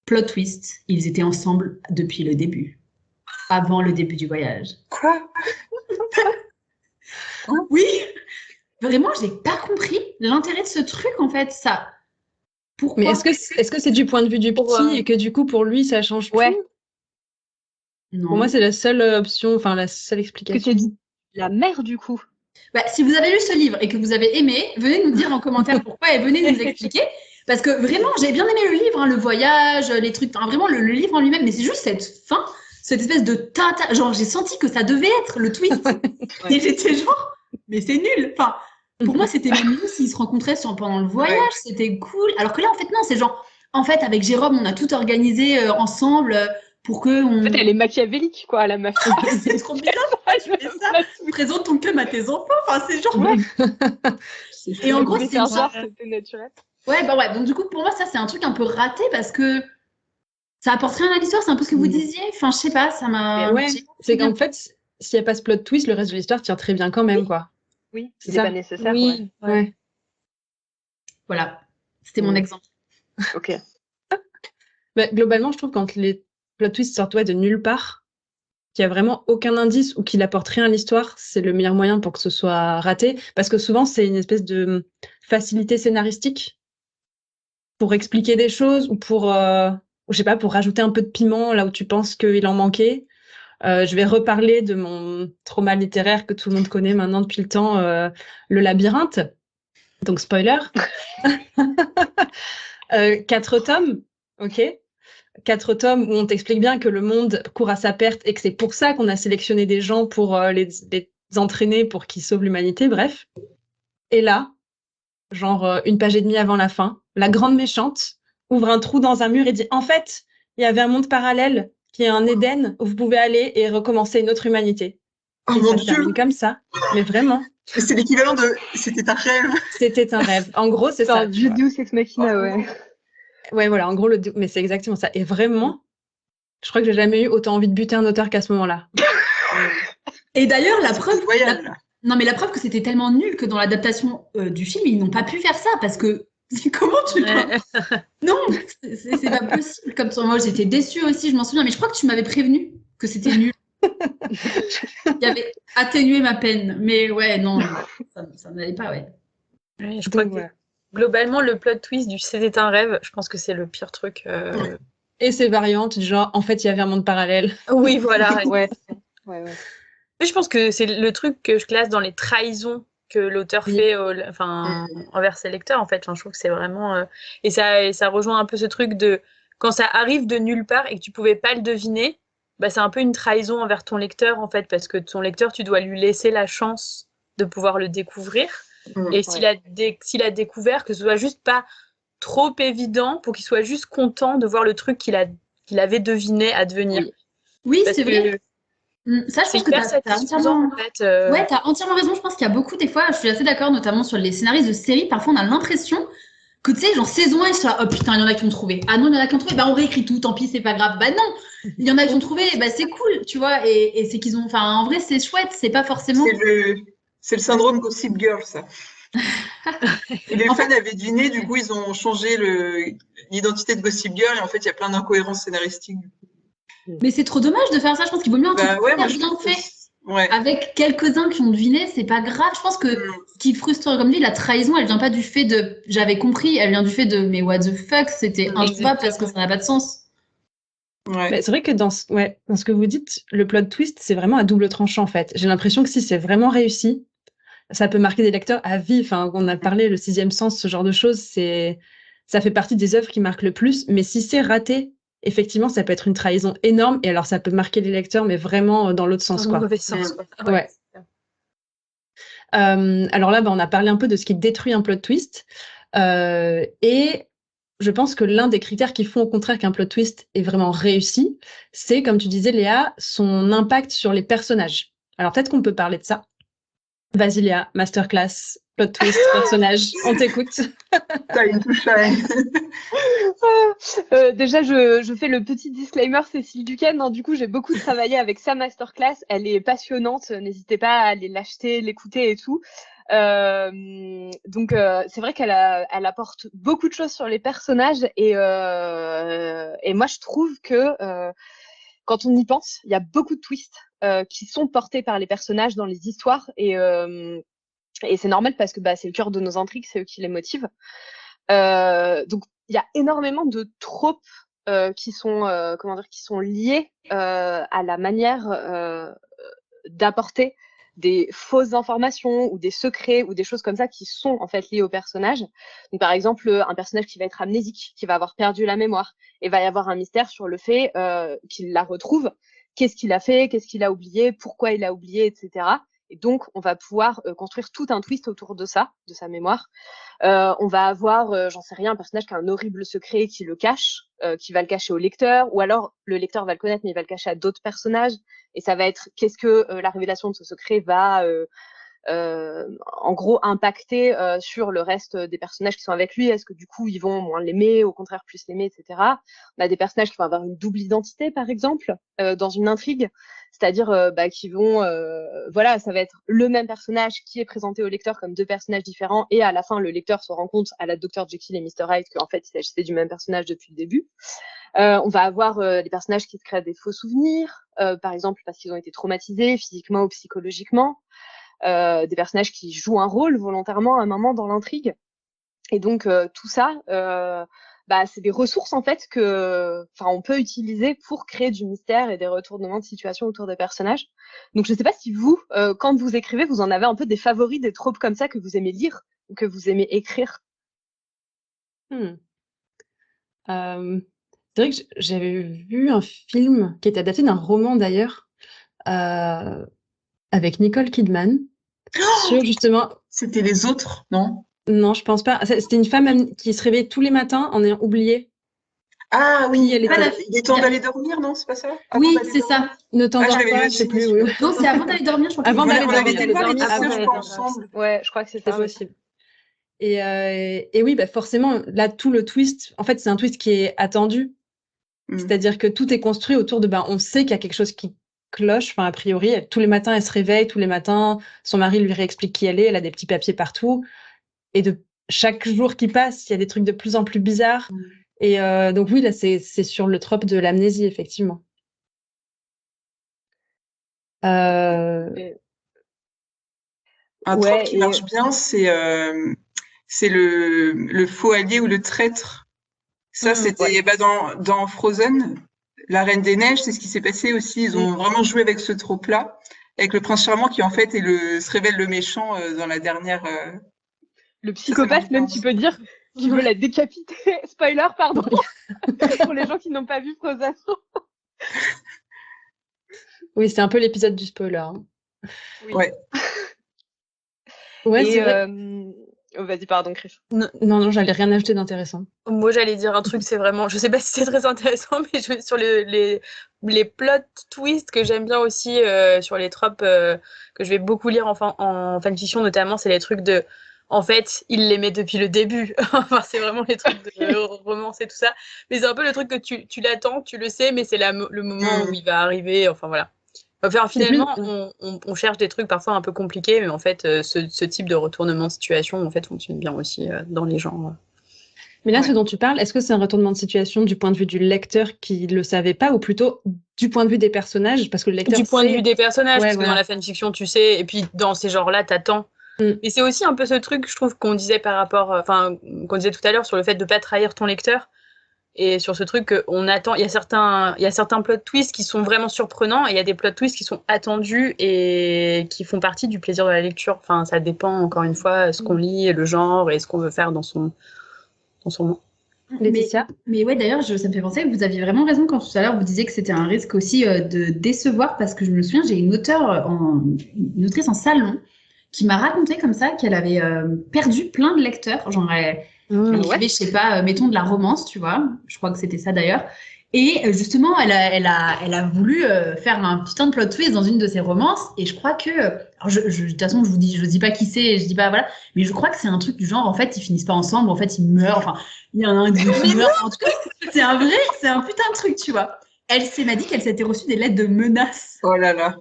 Plot twist, ils étaient ensemble depuis le début, avant le début du voyage. Quoi? Oui, vraiment, j'ai pas compris l'intérêt de ce truc, en fait, ça. Pourquoi? Mais est-ce que c'est du point de vue du petit et que du coup, pour lui, ça change tout? Non. Pour moi, c'est la seule option, enfin, la seule explication. Que c'est dit la mère, du coup. Si vous avez lu ce livre et que vous avez aimé, venez nous dire en commentaire pourquoi et venez nous expliquer. Parce que vraiment, j'ai bien aimé le livre, le voyage, les trucs, vraiment le livre en lui-même, mais c'est juste cette fin, cette espèce de tata. Genre, j'ai senti que ça devait être le twist. Et j'étais genre, mais c'est nul. Enfin, pour moi, c'était même mieux s'ils se rencontraient pendant le voyage, c'était cool. Alors que là, en fait, non, c'est genre, en fait, avec Jérôme, on a tout organisé ensemble pour que. En fait, elle est machiavélique, quoi, la meuf. C'est trop bizarre. Je fais ça. Présente ton cum à tes enfants. Enfin, c'est genre. Et en gros, c'est genre, c'était naturel. Ouais. Donc, du coup, pour moi, ça, c'est un truc un peu raté parce que ça apporte rien à l'histoire. C'est un peu ce que vous disiez. Enfin, je sais pas, ça m'a. Ouais, c'est qu'en fait, s'il n'y a pas ce plot twist, le reste de l'histoire tient très bien quand même, quoi. Oui, c'est pas nécessaire. Oui, ouais. Voilà, c'était mon exemple. Ok. Globalement, je trouve que quand les plot twists sortent de nulle part, qu'il n'y a vraiment aucun indice ou qu'il apporte rien à l'histoire, c'est le meilleur moyen pour que ce soit raté. Parce que souvent, c'est une espèce de facilité scénaristique pour expliquer des choses ou pour, je sais pas, pour rajouter un peu de piment là où tu penses qu'il en manquait. Je vais reparler de mon trauma littéraire que tout le monde connaît maintenant depuis le temps, le labyrinthe. Donc, spoiler. 4 tomes, ok. 4 tomes où on t'explique bien que le monde court à sa perte et que c'est pour ça qu'on a sélectionné des gens pour les entraîner pour qu'ils sauvent l'humanité, bref. Et là, genre 1 page et demie avant la fin, la grande méchante ouvre un trou dans un mur et dit « En fait, il y avait un monde parallèle qui est un Éden où vous pouvez aller et recommencer une autre humanité. Oh Et mon ça se termine Dieu, comme ça. Mais vraiment, c'est l'équivalent de c'était un rêve. c'était un rêve. En gros, c'est C'est ça. un tu vois. Deus Ex Machina, ouais. Ouais, voilà, en gros, mais c'est exactement ça. Et vraiment, je crois que j'ai jamais eu autant envie de buter un auteur qu'à ce moment-là. Et d'ailleurs, la C'était preuve, loyal, là. non, mais la preuve que c'était tellement nul que dans l'adaptation du film, ils n'ont pas pu faire ça parce que comment tu peux... Ouais. Non, c'est pas possible. Comme ça, moi, j'étais déçue aussi, je m'en souviens, mais je crois que tu m'avais prévenu que c'était nul. Il avait atténué ma peine, mais ouais, non, ça n'allait pas, ouais. Ouais, je Donc, crois que voilà. globalement, le plot twist du C'était un rêve, je pense que c'est le pire truc. Ouais. Et ces variantes, du genre, en fait, il y avait un monde parallèle. Oui, voilà. Ouais. Ouais. Mais je pense que c'est le truc que je classe dans les trahisons que l'auteur Oui. fait envers ses lecteurs, en fait. Enfin, je trouve que c'est vraiment... Et ça rejoint un peu ce truc de... Quand ça arrive de nulle part et que tu pouvais pas le deviner, bah, c'est un peu une trahison envers ton lecteur, en fait, parce que ton lecteur, tu dois lui laisser la chance de pouvoir le découvrir. Et s'il a découvert, que ce soit juste pas trop évident pour qu'il soit juste content de voir le truc qu'il avait deviné advenir. Oui. Oui, Parce c'est que vrai. Ça, je c'est pense que hyper t'as satisfaisant, entièrement... en fait. Ouais, t'as entièrement raison. Je pense qu'il y a beaucoup, des fois, je suis assez d'accord, notamment sur les scénaristes de séries. Parfois, on a l'impression que, tu sais, genre saison 1, ils sont là, oh putain, il y en a qui ont trouvé. Ah non, il y en a qui ont trouvé. Bah, on réécrit tout, tant pis, c'est pas grave. Bah non, il y en a qui ont trouvé. Bah, c'est cool, tu vois. Et c'est qu'ils ont. Enfin, en vrai, c'est chouette. C'est pas forcément. C'est le syndrome Gossip Girl, ça. Et les En fans avaient deviné, du coup, ils ont changé l'identité de Gossip Girl, et en fait, il y a plein d'incohérences scénaristiques. Mais c'est trop dommage de faire ça. Je pense qu'il vaut mieux un truc Bah ouais, moi, hyper je bien trouve que fait. ouais. Avec quelques-uns qui ont deviné, c'est pas grave. Je pense que ce qui frustre, comme dit, la trahison, elle vient pas du fait de j'avais compris, elle vient du fait de mais what the fuck, c'était introuvable parce que ça n'a pas de sens. Ouais. Mais c'est vrai que dans ce que vous dites, le plot twist, c'est vraiment à double tranchant, en fait. J'ai l'impression que si c'est vraiment réussi, ça peut marquer des lecteurs à vie. Enfin, on a parlé le sixième sens, ce genre de choses, ça fait partie des œuvres qui marquent le plus. Mais si c'est raté, effectivement, ça peut être une trahison énorme. Et alors, ça peut marquer les lecteurs, mais vraiment dans l'autre sens, Dans le quoi. mauvais sens, quoi. Ouais. Alors là, on a parlé un peu de ce qui détruit un plot twist. Et je pense que l'un des critères qui font au contraire qu'un plot twist est vraiment réussi, c'est, comme tu disais, Léa, son impact sur les personnages. Alors peut-être qu'on peut parler de ça. Vas-y Léa, masterclass, plot twist, personnage, on t'écoute. Time to shine. Déjà, je fais le petit disclaimer, Cécile Duquesne. Du coup, j'ai beaucoup travaillé avec sa masterclass. Elle est passionnante. N'hésitez pas à aller l'acheter, l'écouter et tout. Donc, c'est vrai qu'elle apporte beaucoup de choses sur les personnages. Et moi, je trouve que quand on y pense, il y a beaucoup de twists qui sont portés par les personnages dans les histoires. Et c'est normal parce que c'est le cœur de nos intrigues, c'est eux qui les motivent. Donc, il y a énormément de tropes qui sont liées à la manière d'apporter des fausses informations ou des secrets ou des choses comme ça qui sont en fait liées au personnage. Donc par exemple, un personnage qui va être amnésique, qui va avoir perdu la mémoire, et va y avoir un mystère sur le fait qu'il la retrouve. Qu'est-ce qu'il a fait, qu'est-ce qu'il a oublié, pourquoi il a oublié, etc. Et donc, on va pouvoir construire tout un twist autour de ça, de sa mémoire. On va avoir, j'en sais rien, un personnage qui a un horrible secret qui le cache, qui va le cacher au lecteur, ou alors le lecteur va le connaître mais il va le cacher à d'autres personnages, et ça va être qu'est-ce que la révélation de ce secret va en gros impacter sur le reste des personnages qui sont avec lui. Est-ce que du coup ils vont moins l'aimer, au contraire plus l'aimer, etc. On a des personnages qui vont avoir une double identité par exemple dans une intrigue, c'est-à-dire qui vont voilà, ça va être le même personnage qui est présenté au lecteur comme deux personnages différents, et à la fin le lecteur se rend compte à la Dr Jekyll et Mr Hyde qu'en fait il s'agissait du même personnage depuis le début. On va avoir des personnages qui se créent des faux souvenirs, par exemple parce qu'ils ont été traumatisés physiquement ou psychologiquement. Des personnages qui jouent un rôle volontairement à un moment dans l'intrigue. Et donc tout ça, c'est des ressources en fait que, on peut utiliser pour créer du mystère et des retournements de situation autour des personnages. Donc je ne sais pas si vous, quand vous écrivez, vous en avez un peu des favoris, des tropes comme ça que vous aimez lire ou que vous aimez écrire. C'est vrai que j'avais vu un film qui est adapté d'un roman d'ailleurs, avec Nicole Kidman, sur justement... C'était les autres, non? Non, je pense pas. C'était une femme qui se réveillait tous les matins en ayant oublié. Ah oui, elle était- il est temps d'aller dormir, non? C'est pas ça? Avant Oui, d'aller c'est dormir? ça. Ne t'endors je l'avais pas, lu je sais aussi, plus. celui-là. Oui. Non, c'est avant d'aller dormir, je crois. Avant On d'aller avait dormir. été voir les Avant desserts, je d'aller crois, dormir. ensemble. Ouais, je crois que c'est C'est ça. possible. Et oui, bah forcément, là, tout le twist, en fait, c'est un twist qui est attendu. Mm. C'est-à-dire que tout est construit autour de, on sait qu'il y a quelque chose qui cloche, enfin, a priori, tous les matins, elle se réveille, tous les matins, son mari lui réexplique qui elle a des petits papiers partout. Et de chaque jour qui passe, il y a des trucs de plus en plus bizarres. Et donc oui, là, c'est sur le trope de l'amnésie, effectivement. Et- Un Ouais, trope qui marche bien, c'est le faux allié ou le traître. Ça, c'était dans Frozen, la Reine des Neiges, c'est ce qui s'est passé aussi. Ils ont vraiment joué avec ce trope-là, avec le prince charmant qui en fait se révèle le méchant dans la dernière. Le psychopathe, même, tu peux dire, qui veut la décapiter. Spoiler, pardon, pour les gens qui n'ont pas vu Frozen. Oui, c'est un peu l'épisode du spoiler. Hein. Oui. Ouais. Ouais, Et c'est vrai. vas-y, pardon, Chris. Non, j'allais rien ajouter d'intéressant. Moi, j'allais dire un truc, c'est vraiment, je sais pas si c'est très intéressant, mais sur les plot twists que j'aime bien aussi, sur les tropes que je vais beaucoup lire en fanfiction, notamment, c'est les trucs de, en fait, il l'aimait depuis le début. Enfin, c'est vraiment les trucs de romance et tout ça. Mais c'est un peu le truc que tu l'attends, tu le sais, mais c'est le moment où il va arriver. Enfin, voilà. Enfin, finalement, on cherche des trucs parfois un peu compliqués, mais en fait, ce type de retournement de situation, en fait, fonctionne bien aussi dans les genres. Mais là, ce dont tu parles, est-ce que c'est un retournement de situation du point de vue du lecteur qui le savait pas, ou plutôt du point de vue des personnages, parce que le lecteur du point de vue des personnages, Ouais, parce que voilà. dans la fanfiction, tu sais, et puis dans ces genres-là, t'attends. Et c'est aussi un peu ce truc, je trouve, qu'on disait par rapport, enfin, qu'on disait tout à l'heure sur le fait de pas trahir ton lecteur. Et sur ce truc, on attend. Il y a certains plot twists qui sont vraiment surprenants, et il y a des plot twists qui sont attendus et qui font partie du plaisir de la lecture. Enfin, ça dépend encore une fois ce qu'on lit, le genre et ce qu'on veut faire dans son monde. Laetitia. Mais ouais, d'ailleurs, ça me fait penser que vous aviez vraiment raison quand tout à l'heure vous disiez que c'était un risque aussi de décevoir, parce que je me souviens, j'ai une autrice en salon qui m'a raconté comme ça qu'elle avait perdu plein de lecteurs. Genre, elle écrivait, je sais pas, mettons de la romance, tu vois. Je crois que c'était ça d'ailleurs. Et justement, elle a voulu faire un putain de plot twist dans une de ses romances. Et je crois que, alors de toute façon, je dis pas qui c'est, je dis pas voilà, mais je crois que c'est un truc du genre, en fait, ils finissent pas ensemble, en fait, ils meurent. Enfin, il y en a un qui meurt. En tout cas, c'est un putain de truc, tu vois. M'a dit qu'elle s'était reçue des lettres de menaces. Oh là là.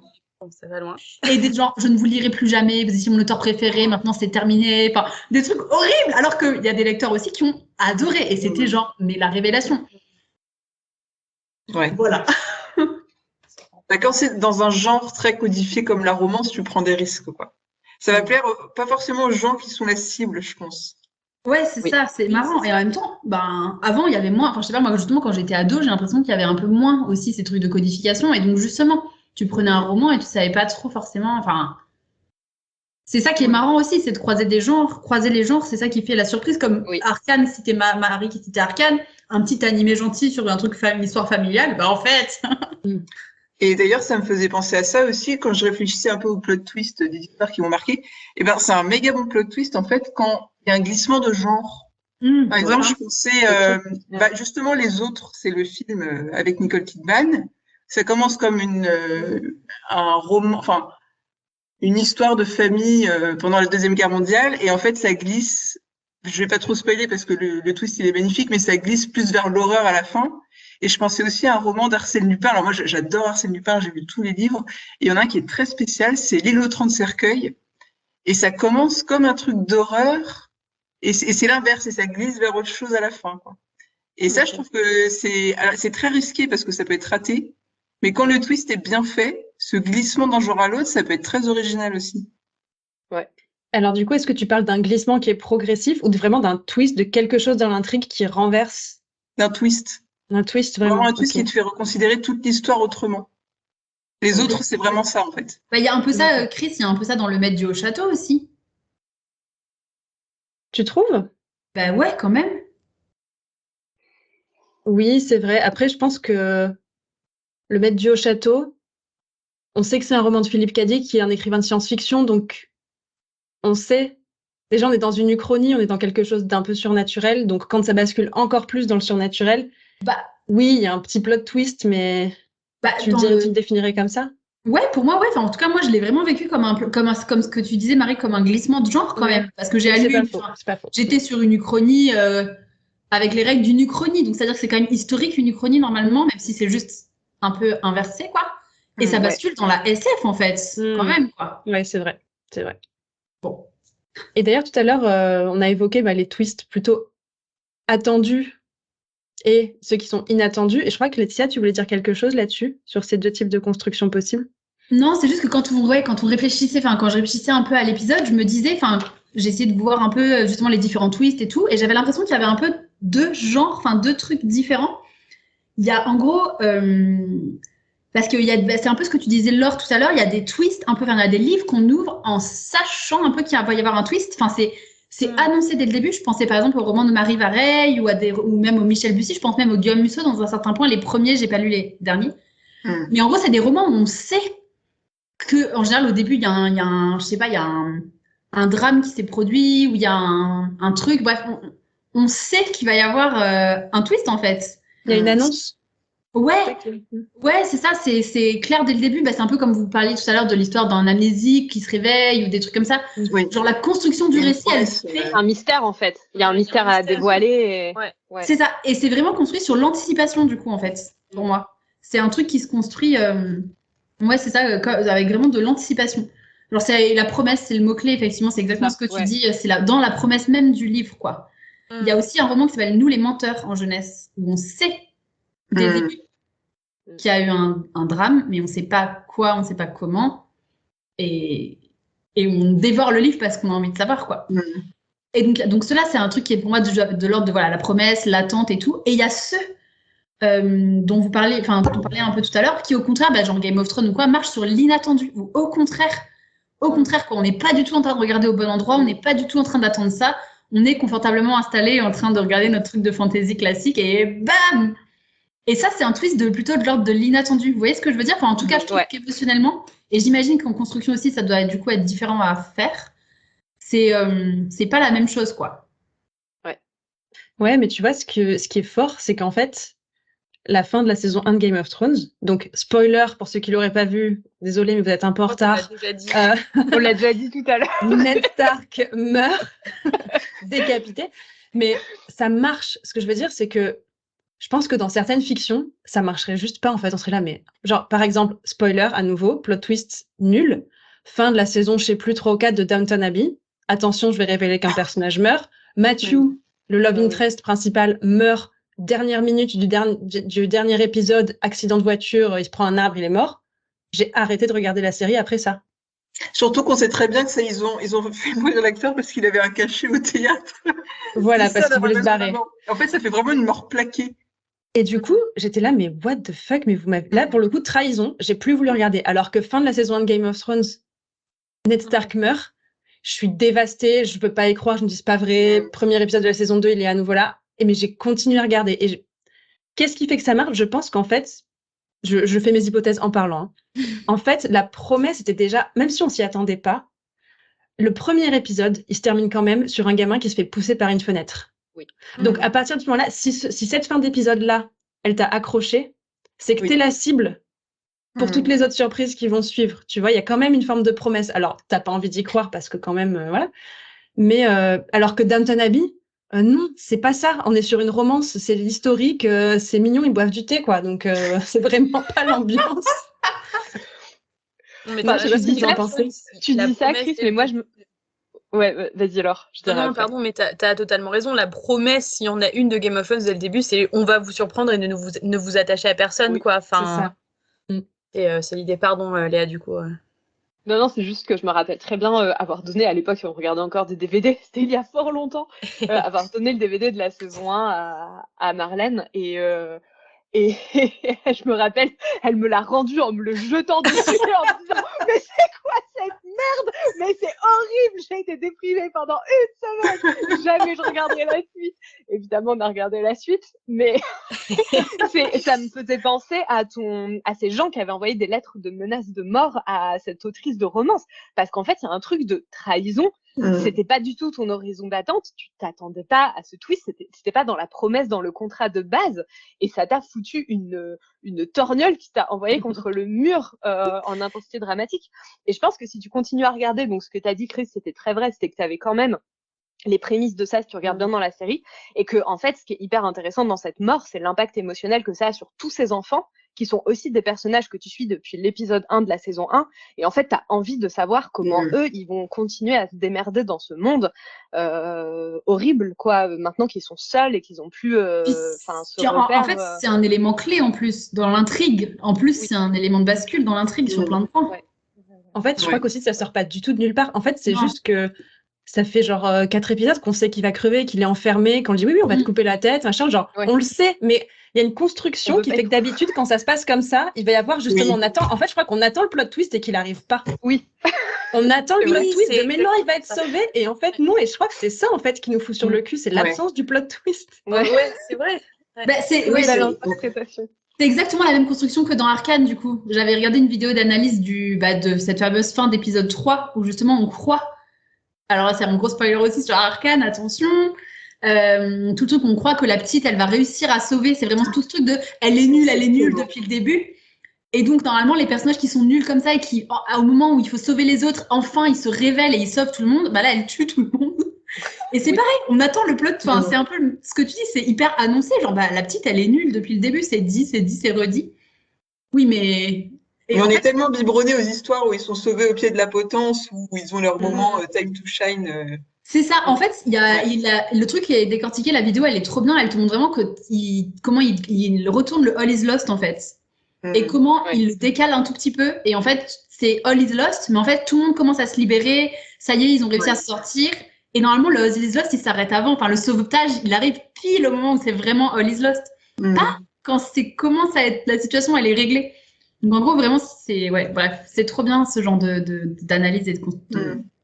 Ça va loin. Et des gens, je ne vous lirai plus jamais, vous étiez mon auteur préféré, maintenant c'est terminé. Enfin, des trucs horribles. Alors qu'il y a des lecteurs aussi qui ont adoré. Et c'était genre, mais la révélation. Ouais. Voilà. Bah, quand c'est dans un genre très codifié comme la romance, tu prends des risques, quoi. Ça va plaire pas forcément aux gens qui sont la cible, je pense. Ouais, c'est ça, c'est marrant. Et en même temps, avant, il y avait moins. Enfin, je sais pas, moi, justement, quand j'étais ado, j'ai l'impression qu'il y avait un peu moins aussi ces trucs de codification. Et donc, justement, tu prenais un roman et tu savais pas trop forcément. Enfin, c'est ça qui est marrant aussi, c'est de croiser des genres. Croiser les genres, c'est ça qui fait la surprise. Comme Arcane, si t'es Marie qui citait Arcane, un petit animé gentil sur un truc histoire familiale, en fait. Et d'ailleurs, ça me faisait penser à ça aussi quand je réfléchissais un peu au plot twist des histoires qui m'ont marqué. Et c'est un méga bon plot twist en fait quand il y a un glissement de genre. Par exemple, je pensais justement Les Autres, c'est le film avec Nicole Kidman. Ça commence comme un roman, enfin une histoire de famille pendant la Deuxième Guerre mondiale, et en fait ça glisse. Je vais pas trop spoiler parce que le twist il est magnifique, mais ça glisse plus vers l'horreur à la fin. Et je pensais aussi à un roman d'Arsène Lupin. Alors moi, j'adore Arsène Lupin, j'ai lu tous les livres. Et il y en a un qui est très spécial, c'est L'île aux 30 cercueils. Et ça commence comme un truc d'horreur, et c'est l'inverse, et ça glisse vers autre chose à la fin, quoi. Et ça, je trouve que c'est très risqué parce que ça peut être raté. Mais quand le twist est bien fait, ce glissement d'un genre à l'autre, ça peut être très original aussi. Ouais. Alors du coup, est-ce que tu parles d'un glissement qui est progressif ou vraiment d'un twist, de quelque chose dans l'intrigue qui renverse? D'un twist. Un twist, vraiment. Un twist qui te fait reconsidérer toute l'histoire autrement. Les autres, c'est vraiment ça, en fait. Il y a un peu ça, Chris, il y a un peu ça dans Le Maître du Haut Château aussi. Tu trouves? Ouais, quand même. Oui, c'est vrai. Après, je pense que Le Maître du Haut Château, on sait que c'est un roman de Philippe Cadier qui est un écrivain de science-fiction, donc on sait. Déjà, on est dans une uchronie, on est dans quelque chose d'un peu surnaturel, donc quand ça bascule encore plus dans le surnaturel, Bah, Oui, il y a un petit plot twist, mais tu le définirais comme ça? Ouais, pour moi, ouais. Enfin, en tout cas, moi, je l'ai vraiment vécu comme ce que tu disais, Marie, comme un glissement de genre quand même. Parce que j'ai C'est lu, pas faux, c'est pas faux. j'étais sur une uchronie avec les règles d'une uchronie. Donc, c'est-à-dire que c'est quand même historique une uchronie normalement, même si c'est juste un peu inversé, quoi. Et ça bascule dans la SF, en fait, quand même, quoi. Ouais, c'est vrai. C'est vrai. Bon. Et d'ailleurs, tout à l'heure, on a évoqué les twists plutôt attendus et ceux qui sont inattendus. Et je crois que Laetitia, tu voulais dire quelque chose là-dessus, sur ces deux types de construction possibles? Non, c'est juste que quand on réfléchissait, enfin, quand je réfléchissais un peu à l'épisode, je me disais, enfin, j'ai essayé de voir un peu justement les différents twists et tout, et j'avais l'impression qu'il y avait un peu deux genres, enfin, deux trucs différents. Il y a en gros, parce que c'est un peu ce que tu disais Laure tout à l'heure, il y a des twists un peu, enfin, il y a des livres qu'on ouvre en sachant un peu qu'il va y avoir un twist. Enfin, c'est annoncé dès le début. Je pensais par exemple au roman de Marie Vareille ou même au Michel Bussy. Je pense même au Guillaume Musso dans un certain point. Les premiers, j'ai pas lu les derniers. Mais en gros, c'est des romans où on sait que, en général, au début, il y a je sais pas, il y a un drame qui s'est produit ou il y a un truc. Bref, on sait qu'il va y avoir un twist en fait. Il y a une annonce. Ouais, c'est ça, c'est clair dès le début. Bah, c'est un peu comme vous parliez tout à l'heure de l'histoire d'un amnésique qui se réveille ou des trucs comme ça. Oui. Genre la construction du récit, elle fait un mystère en fait. Il y a un mystère à dévoiler. Et... C'est ça, et c'est vraiment construit sur l'anticipation du coup en fait, pour moi. C'est un truc qui se construit, ouais, c'est ça, avec vraiment de l'anticipation. Genre c'est la promesse, c'est le mot-clé, effectivement, c'est exactement ce que tu dis, c'est dans la promesse même du livre, quoi. Il y a aussi un roman qui s'appelle Nous les menteurs en jeunesse, où on sait dès le début qu'il y a eu un drame, mais on ne sait pas quoi, on ne sait pas comment, et on dévore le livre parce qu'on a envie de savoir, quoi. Et donc cela, c'est un truc qui est pour moi de l'ordre de voilà, la promesse, l'attente et tout. Et il y a ceux dont vous parlez, enfin dont on parlait un peu tout à l'heure, qui au contraire, genre Game of Thrones ou quoi, marchent sur l'inattendu. Ou au contraire, quoi, on n'est pas du tout en train de regarder au bon endroit, on n'est pas du tout en train d'attendre ça. On est confortablement installé en train de regarder notre truc de fantasy classique et bam! Et ça, c'est un twist plutôt de l'ordre de l'inattendu. Vous voyez ce que je veux dire? Enfin, en tout cas, je trouve qu'émotionnellement, et j'imagine qu'en construction aussi, ça doit du coup être différent à faire. C'est pas la même chose, quoi. Ouais, mais tu vois, ce qui est fort, c'est qu'en fait, la fin de la saison 1 de Game of Thrones, donc spoiler pour ceux qui l'auraient pas vu, désolé, mais vous êtes un peu en retard. On l'a déjà dit tout à l'heure. Ned Stark meurt, décapité. Mais ça marche. Ce que je veux dire, c'est que je pense que dans certaines fictions, ça marcherait juste pas, en fait. On serait là, mais genre, par exemple, spoiler à nouveau, plot twist nul, fin de la saison, je sais plus, 3 ou 4 de Downton Abbey. Attention, je vais révéler qu'un personnage meurt. Matthew, le love interest principal, meurt dernière minute du dernier épisode, accident de voiture, il se prend un arbre, il est mort. J'ai arrêté de regarder la série après ça. Surtout qu'on sait très bien que ça, ils ont fait mourir l'acteur parce qu'il avait un cachet au théâtre. Voilà, parce qu'il voulait se barrer. En fait, ça fait vraiment une mort plaquée. Et du coup, j'étais là, mais what the fuck, mais vous m'avez... Là, pour le coup, trahison, j'ai plus voulu regarder. Alors que fin de la saison 1 de Game of Thrones, Ned Stark meurt, je suis dévastée, je peux pas y croire, je me dis c'est pas vrai, premier épisode de la saison 2, il est à nouveau là. Mais j'ai continué à regarder. Et qu'est-ce qui fait que ça marche? Je pense qu'en fait, je fais mes hypothèses en parlant. En fait, la promesse était déjà, même si on s'y attendait pas, le premier épisode, il se termine quand même sur un gamin qui se fait pousser par une fenêtre. Oui. Donc, à partir de ce moment-là, si cette fin d'épisode-là, elle t'a accroché, c'est que t'es la cible pour toutes les autres surprises qui vont suivre. Tu vois, il y a quand même une forme de promesse. Alors, t'as pas envie d'y croire parce que quand même, voilà. Mais alors que Downton Abbey, non, c'est pas ça. On est sur une romance, c'est l'historique, c'est mignon, ils boivent du thé, quoi. Donc, c'est vraiment pas l'ambiance. Mais je sais pas ce que vous en pensez. Tu dis ça, Chris, mais moi, Ouais, vas-y alors. Non, pardon, mais t'as totalement raison. La promesse, s'il y en a une de Game of Thrones dès le début, c'est on va vous surprendre et ne vous attachez à personne, quoi. Enfin, c'est ça. Et c'est l'idée. Pardon, Léa, du coup. Non, c'est juste que je me rappelle très bien avoir donné, à l'époque, on regardait encore des DVD, c'était il y a fort longtemps, avoir donné le DVD de la saison 1 à Marlène et je me rappelle, elle me l'a rendu en me le jetant dessus en me disant « Mais c'est quoi cette merde? Mais c'est horrible! J'ai été déprimée pendant une semaine! Jamais je regarderai la suite! » Évidemment, on a regardé la suite, mais ça me faisait penser à ces gens qui avaient envoyé des lettres de menaces de mort à cette autrice de romance. Parce qu'en fait, il y a un truc de trahison C'était pas du tout ton horizon d'attente, tu t'attendais pas à ce twist, c'était pas dans la promesse, dans le contrat de base, et ça t'a foutu une torgnole qui t'a envoyé contre le mur en intensité dramatique. Et je pense que si tu continues à regarder, donc ce que t'as dit Chris, c'était très vrai, c'était que t'avais quand même les prémices de ça si tu regardes bien dans la série, et que en fait ce qui est hyper intéressant dans cette mort, c'est l'impact émotionnel que ça a sur tous ces enfants qui sont aussi des personnages que tu suis depuis l'épisode 1 de la saison 1, et en fait t'as envie de savoir comment eux ils vont continuer à se démerder dans ce monde horrible quoi, maintenant qu'ils sont seuls et qu'ils ont plus ce repère. En fait c'est un élément clé en plus dans l'intrigue, en plus c'est un élément de bascule dans l'intrigue sur plein de points. En fait je crois qu'aussi ça sort pas du tout de nulle part, en fait c'est juste que ça fait genre 4 épisodes qu'on sait qu'il va crever, qu'il est enfermé, qu'on dit oui, on va te couper la tête, machin, genre on le sait, mais il y a une construction qui fait que d'habitude, quand ça se passe comme ça, il va y avoir justement, on attend, en fait, je crois qu'on attend le plot twist et qu'il n'arrive pas. Oui. On attend le plot twist de mais non, il va être sauvé, et en fait, non, et je crois que c'est ça, en fait, qui nous fout sur le cul, c'est l'absence du plot twist. Ouais, c'est vrai. Bah, c'est l'interprétation. C'est exactement la même construction que dans Arcane, du coup. J'avais regardé une vidéo d'analyse de cette fameuse fin d'épisode 3, où justement on croit. Alors là, c'est un gros spoiler aussi sur Arcane, attention. Tout le truc, on croit que la petite, elle va réussir à sauver. C'est vraiment tout ce truc de elle est nulle depuis le début. Et donc, normalement, les personnages qui sont nuls comme ça et qui, au moment où il faut sauver les autres, enfin, ils se révèlent et ils sauvent tout le monde, bah là, elle tue tout le monde. Et c'est pareil, on attend le plot. Enfin, c'est un peu ce que tu dis, c'est hyper annoncé. Genre, bah, la petite, elle est nulle depuis le début, c'est dit, c'est redit. Oui, mais. Et on est tellement biberonnés aux histoires où ils sont sauvés au pied de la potence, où ils ont leur moment time to shine. C'est ça. En fait, le truc qui est décortiqué, la vidéo, elle est trop bien. Elle te montre vraiment comment il retourne le All is Lost, en fait. Et comment il le décale un tout petit peu. Et en fait, c'est All is Lost, mais en fait, tout le monde commence à se libérer. Ça y est, ils ont réussi à se sortir. Et normalement, le All is Lost, il s'arrête avant. Enfin, le sauvetage, il arrive pile au moment où c'est vraiment All is Lost. Pas quand la situation, elle est réglée. Donc, en gros, vraiment, c'est trop bien ce genre d'analyse et de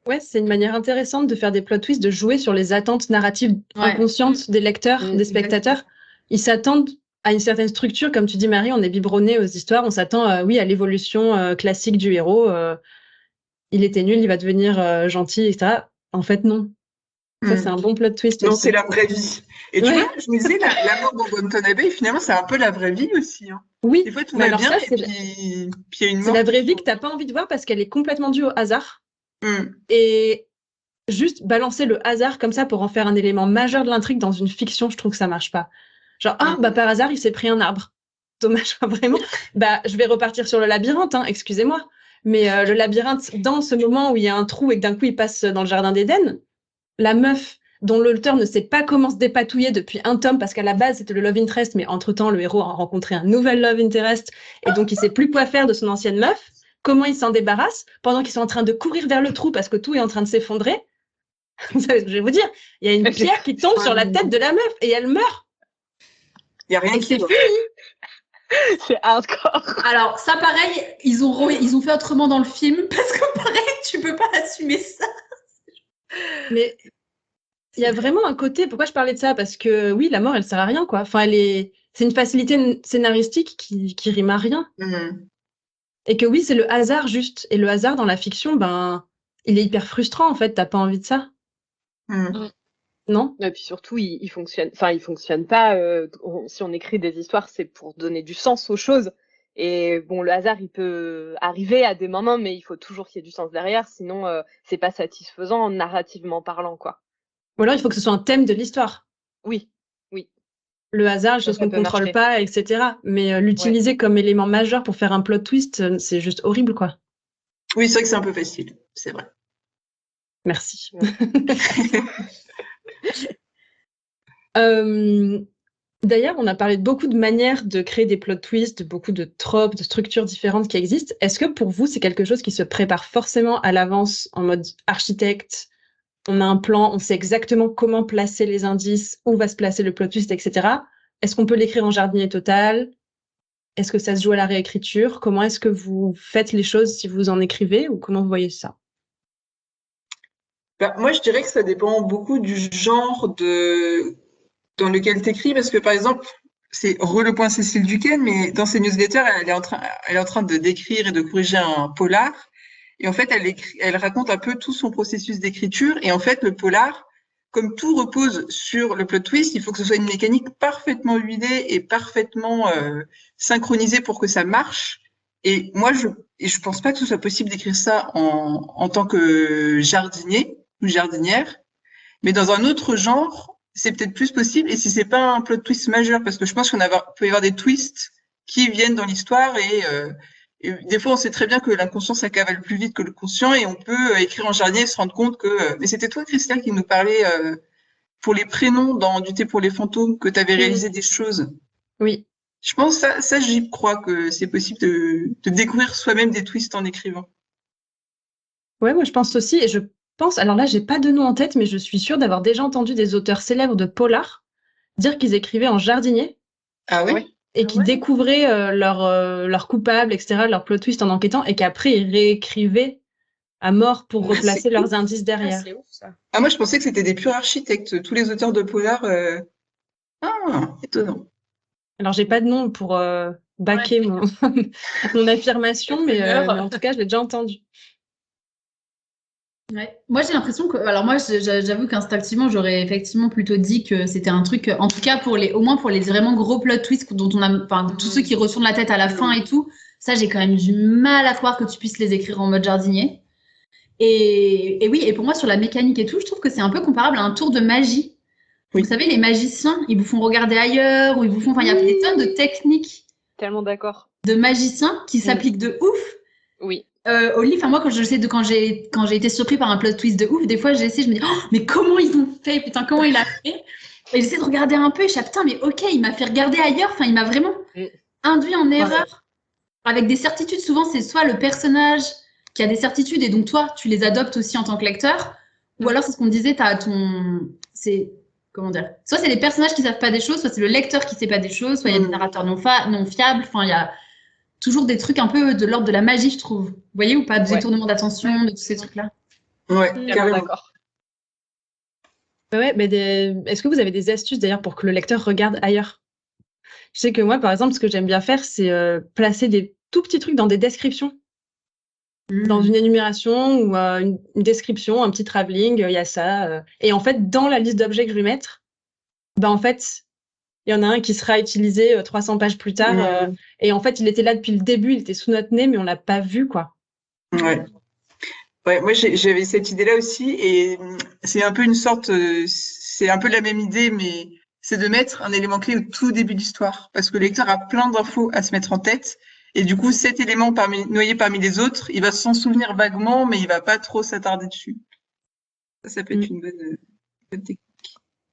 Ouais, c'est une manière intéressante de faire des plot twists, de jouer sur les attentes narratives inconscientes des lecteurs, des spectateurs. Ils s'attendent à une certaine structure, comme tu dis, Marie, on est biberonné aux histoires, on s'attend à l'évolution classique du héros. Il était nul, il va devenir gentil, etc. En fait, non. Ça, c'est un bon plot twist. Non, c'est la vraie vie. Et tu vois, je me disais, la mort dans Guantanamo, finalement, c'est un peu la vraie vie aussi. Hein. Oui. Des fois, tout va bien, et puis il y a une mort. C'est la vraie vie que tu n'as pas envie de voir parce qu'elle est complètement due au hasard. Et juste balancer le hasard comme ça pour en faire un élément majeur de l'intrigue dans une fiction, je trouve que ça marche pas. Genre, par hasard, il s'est pris un arbre. Dommage, vraiment. Je vais repartir sur le labyrinthe, hein, excusez-moi. Mais le labyrinthe, dans ce moment où il y a un trou et que d'un coup, il passe dans le jardin d'Éden, la meuf dont l'auteur ne sait pas comment se dépatouiller depuis un tome, parce qu'à la base, c'était le love interest, mais entre-temps, le héros a rencontré un nouvel love interest, et donc il sait plus quoi faire de son ancienne meuf. Comment il s'en débarrasse pendant qu'ils sont en train de courir vers le trou parce que tout est en train de s'effondrer. Je vais vous dire, il y a une pierre qui tombe sur la tête de la meuf et elle meurt. Il n'y a rien qui c'est fini. C'est hardcore. Alors, ça, pareil, ils ont fait autrement dans le film parce que, pareil, tu peux pas assumer ça. Mais il y a vraiment un côté. Pourquoi je parlais de ça? Parce que oui, la mort, elle sert à rien, quoi. Enfin, c'est une facilité scénaristique qui rime à rien. Et que oui, c'est le hasard juste. Et le hasard dans la fiction, il est hyper frustrant en fait. T'as pas envie de ça. Non? Et puis surtout, il fonctionne. Enfin, il fonctionne pas. Si on écrit des histoires, c'est pour donner du sens aux choses. Et bon, le hasard, il peut arriver à des moments, mais il faut toujours qu'il y ait du sens derrière. Sinon, c'est pas satisfaisant narrativement parlant, quoi. Ou alors, il faut que ce soit un thème de l'histoire. Oui. Le hasard, chose qu'on ne contrôle pas, etc. Mais l'utiliser comme élément majeur pour faire un plot twist, c'est juste horrible, quoi. Oui, c'est vrai que c'est un peu facile, c'est vrai. Merci. D'ailleurs, on a parlé de beaucoup de manières de créer des plot twists, beaucoup de tropes, de structures différentes qui existent. Est-ce que pour vous, c'est quelque chose qui se prépare forcément à l'avance en mode architecte? On a un plan, on sait exactement comment placer les indices, où va se placer le plot twist, etc. Est-ce qu'on peut l'écrire en jardinier total? Est-ce que ça se joue à la réécriture? Comment est-ce que vous faites les choses si vous en écrivez ou comment vous voyez ça? Moi, je dirais que ça dépend beaucoup du genre dans lequel tu écris, parce que par exemple, c'est le point Cécile Duquesne, mais dans ses newsletters, elle est en train de d'écrire et de corriger un polar. Et en fait, elle raconte un peu tout son processus d'écriture. Et en fait, le polar, comme tout repose sur le plot twist, il faut que ce soit une mécanique parfaitement huilée et parfaitement synchronisée pour que ça marche. Et moi, je pense pas que ce soit possible d'écrire ça en tant que jardinier ou jardinière. Mais dans un autre genre, c'est peut-être plus possible. Et si c'est pas un plot twist majeur, parce que je pense peut y avoir des twists qui viennent dans l'histoire et des fois, on sait très bien que l'inconscient, ça cavale plus vite que le conscient et on peut écrire en jardinier et se rendre compte que... Mais c'était toi, Christelle, qui nous parlait pour les prénoms dans Du thé pour les fantômes, que tu avais réalisé des choses. Oui. Je pense ça j'y crois que c'est possible de découvrir soi-même des twists en écrivant. Ouais, moi je pense aussi, et je pense, alors là j'ai pas de nom en tête, mais je suis sûre d'avoir déjà entendu des auteurs célèbres de polar dire qu'ils écrivaient en jardinier Ah oui? et qu'ils découvraient leur coupable, etc., leur plot twist en enquêtant, et qu'après ils réécrivaient à mort pour replacer leurs indices derrière. C'est ouf, ça. Ah, moi, je pensais que c'était des purs architectes. Tous les auteurs de polar... Ah, étonnant. Alors j'ai pas de nom pour baquer mon affirmation, mais en tout cas je l'ai déjà entendu. Ouais. Moi, j'ai l'impression que. Alors, moi, j'avoue qu'instinctivement, j'aurais effectivement plutôt dit que c'était un truc, en tout cas, au moins pour les vraiment gros plot twists dont on a. Enfin, tous ceux qui retournent la tête à la fin et tout. Ça, j'ai quand même du mal à croire que tu puisses les écrire en mode jardinier. Et oui, et pour moi, sur la mécanique et tout, je trouve que c'est un peu comparable à un tour de magie. Oui. Vous savez, les magiciens, ils vous font regarder ailleurs, ou ils vous font. Enfin, il y a des tonnes de techniques Tellement d'accord. de magiciens qui s'appliquent de ouf. Oui. Au lit, enfin moi quand j'ai été surpris par un plot twist de ouf, des fois j'ai essayé, je me dis oh, mais comment ils ont fait, putain comment il a fait, et j'essaie de regarder un peu et je suis putain mais ok il m'a fait regarder ailleurs, enfin il m'a vraiment induit en erreur avec des certitudes. Souvent c'est soit le personnage qui a des certitudes et donc toi tu les adoptes aussi en tant que lecteur, ou alors c'est ce qu'on disait, comment dire, soit c'est les personnages qui savent pas des choses, soit c'est le lecteur qui sait pas des choses, soit il y a des narrateurs non fiables, enfin il y a toujours des trucs un peu de l'ordre de la magie, je trouve. Vous voyez ou pas, de détournement d'attention, de tous ces trucs-là. Ouais, carrément. D'accord. Ouais, mais est-ce que vous avez des astuces d'ailleurs pour que le lecteur regarde ailleurs? Je sais que moi, par exemple, ce que j'aime bien faire, c'est placer des tout petits trucs dans des descriptions. Dans une énumération ou une description, un petit travelling, il y a ça. Et en fait, dans la liste d'objets que je vais mettre, en fait, il y en a un qui sera utilisé 300 pages plus tard. Et en fait, il était là depuis le début, il était sous notre nez, mais on l'a pas vu, quoi. Ouais. Ouais, moi j'avais cette idée-là aussi, et c'est un peu une sorte, c'est un peu la même idée, mais c'est de mettre un élément clé au tout début de l'histoire, parce que le lecteur a plein d'infos à se mettre en tête, et du coup cet élément noyé parmi les autres, il va s'en souvenir vaguement, mais il va pas trop s'attarder dessus. Ça peut être une bonne technique.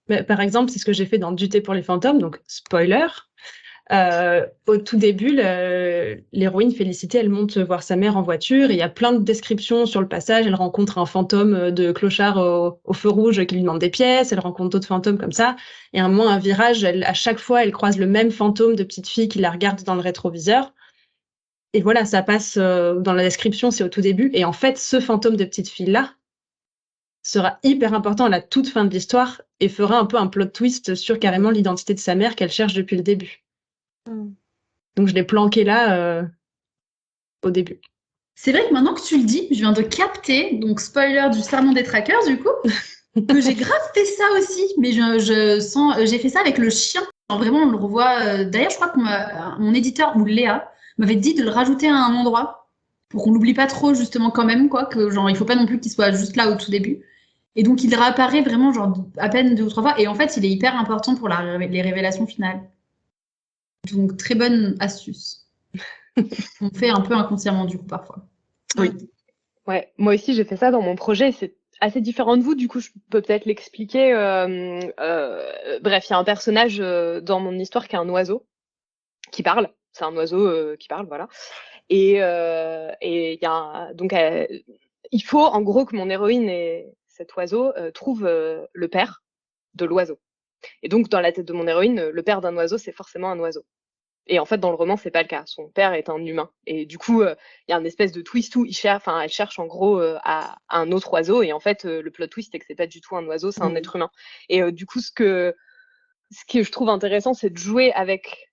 Mais, par exemple, c'est ce que j'ai fait dans Du thé pour les fantômes, donc spoiler. Au tout début, l'héroïne Félicité, elle monte voir sa mère en voiture et il y a plein de descriptions sur le passage. Elle rencontre un fantôme de clochard au feu rouge qui lui demande des pièces. Elle rencontre d'autres fantômes comme ça. Et à un moment, un virage, à chaque fois, elle croise le même fantôme de petite fille qui la regarde dans le rétroviseur. Et voilà, ça passe dans la description, c'est au tout début. Et en fait, ce fantôme de petite fille-là sera hyper important à la toute fin de l'histoire et fera un peu un plot twist sur carrément l'identité de sa mère qu'elle cherche depuis le début. Donc je l'ai planqué là au début. C'est vrai que maintenant que tu le dis, je viens de capter, donc spoiler du sermon des trackers du coup, que j'ai grave fait ça aussi, mais j'ai fait ça avec le chien. Alors, vraiment, on le revoit. D'ailleurs, je crois que mon éditeur ou Léa m'avait dit de le rajouter à un endroit pour qu'on l'oublie pas trop justement quand même, quoi, que genre il faut pas non plus qu'il soit juste là au tout début. Et donc il réapparaît vraiment genre à peine 2 ou 3 fois, et en fait il est hyper important pour les révélations finales. Donc très bonne astuce. On fait un peu inconsciemment du coup parfois. Oui. Ouais, moi aussi j'ai fait ça dans mon projet. C'est assez différent de vous, du coup je peux peut-être l'expliquer. Bref, il y a un personnage dans mon histoire qui est un oiseau qui parle. C'est un oiseau qui parle, voilà. Et il y a donc il faut en gros que mon héroïne et cet oiseau trouve le père de l'oiseau. Et donc dans la tête de mon héroïne, le père d'un oiseau c'est forcément un oiseau. Et en fait dans le roman c'est pas le cas. Son père est un humain. Et du coup il y a une espèce de twist où elle cherche en gros à un autre oiseau, et en fait le plot twist c'est que c'est pas du tout un oiseau, c'est un être humain. Et du coup ce que je trouve intéressant, c'est de jouer avec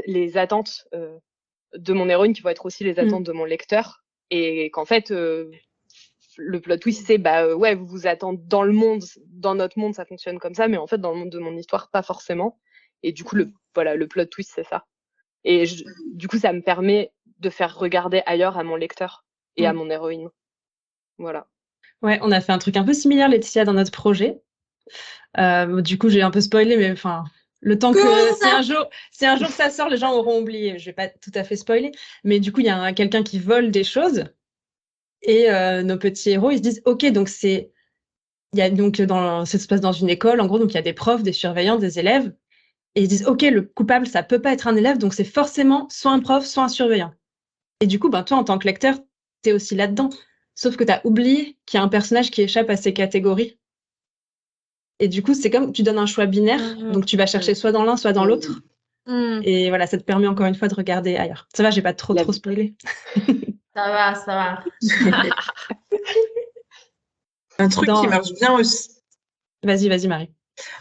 les attentes de mon héroïne qui vont être aussi les attentes de mon lecteur, et qu'en fait, le plot twist, c'est ouais, vous vous attendez dans notre monde, ça fonctionne comme ça, mais en fait, dans le monde de mon histoire, pas forcément. Et du coup, le plot twist, c'est ça. Et du coup, ça me permet de faire regarder ailleurs à mon lecteur et à mon héroïne. Voilà. Ouais, on a fait un truc un peu similaire, Laetitia, dans notre projet. Du coup, j'ai un peu spoilé, mais enfin, le temps que si un jour ça sort, les gens auront oublié. Je vais pas tout à fait spoiler, mais du coup, il y a quelqu'un qui vole des choses et nos petits héros, ils se disent, ok, donc il y a donc ça se passe dans une école, en gros, donc il y a des profs, des surveillants, des élèves, et ils se disent, ok, le coupable, ça peut pas être un élève, donc c'est forcément soit un prof, soit un surveillant. Et du coup, ben toi, en tant que lecteur, t'es aussi là-dedans. Sauf que t'as oublié qu'il y a un personnage qui échappe à ces catégories. Et du coup, c'est comme tu donnes un choix binaire, donc tu vas chercher soit dans l'un, soit dans l'autre. Et voilà, ça te permet encore une fois de regarder ailleurs. Ça va, j'ai pas trop spoilé. Ça va. Un truc qui marche bien aussi. Vas-y, Marie.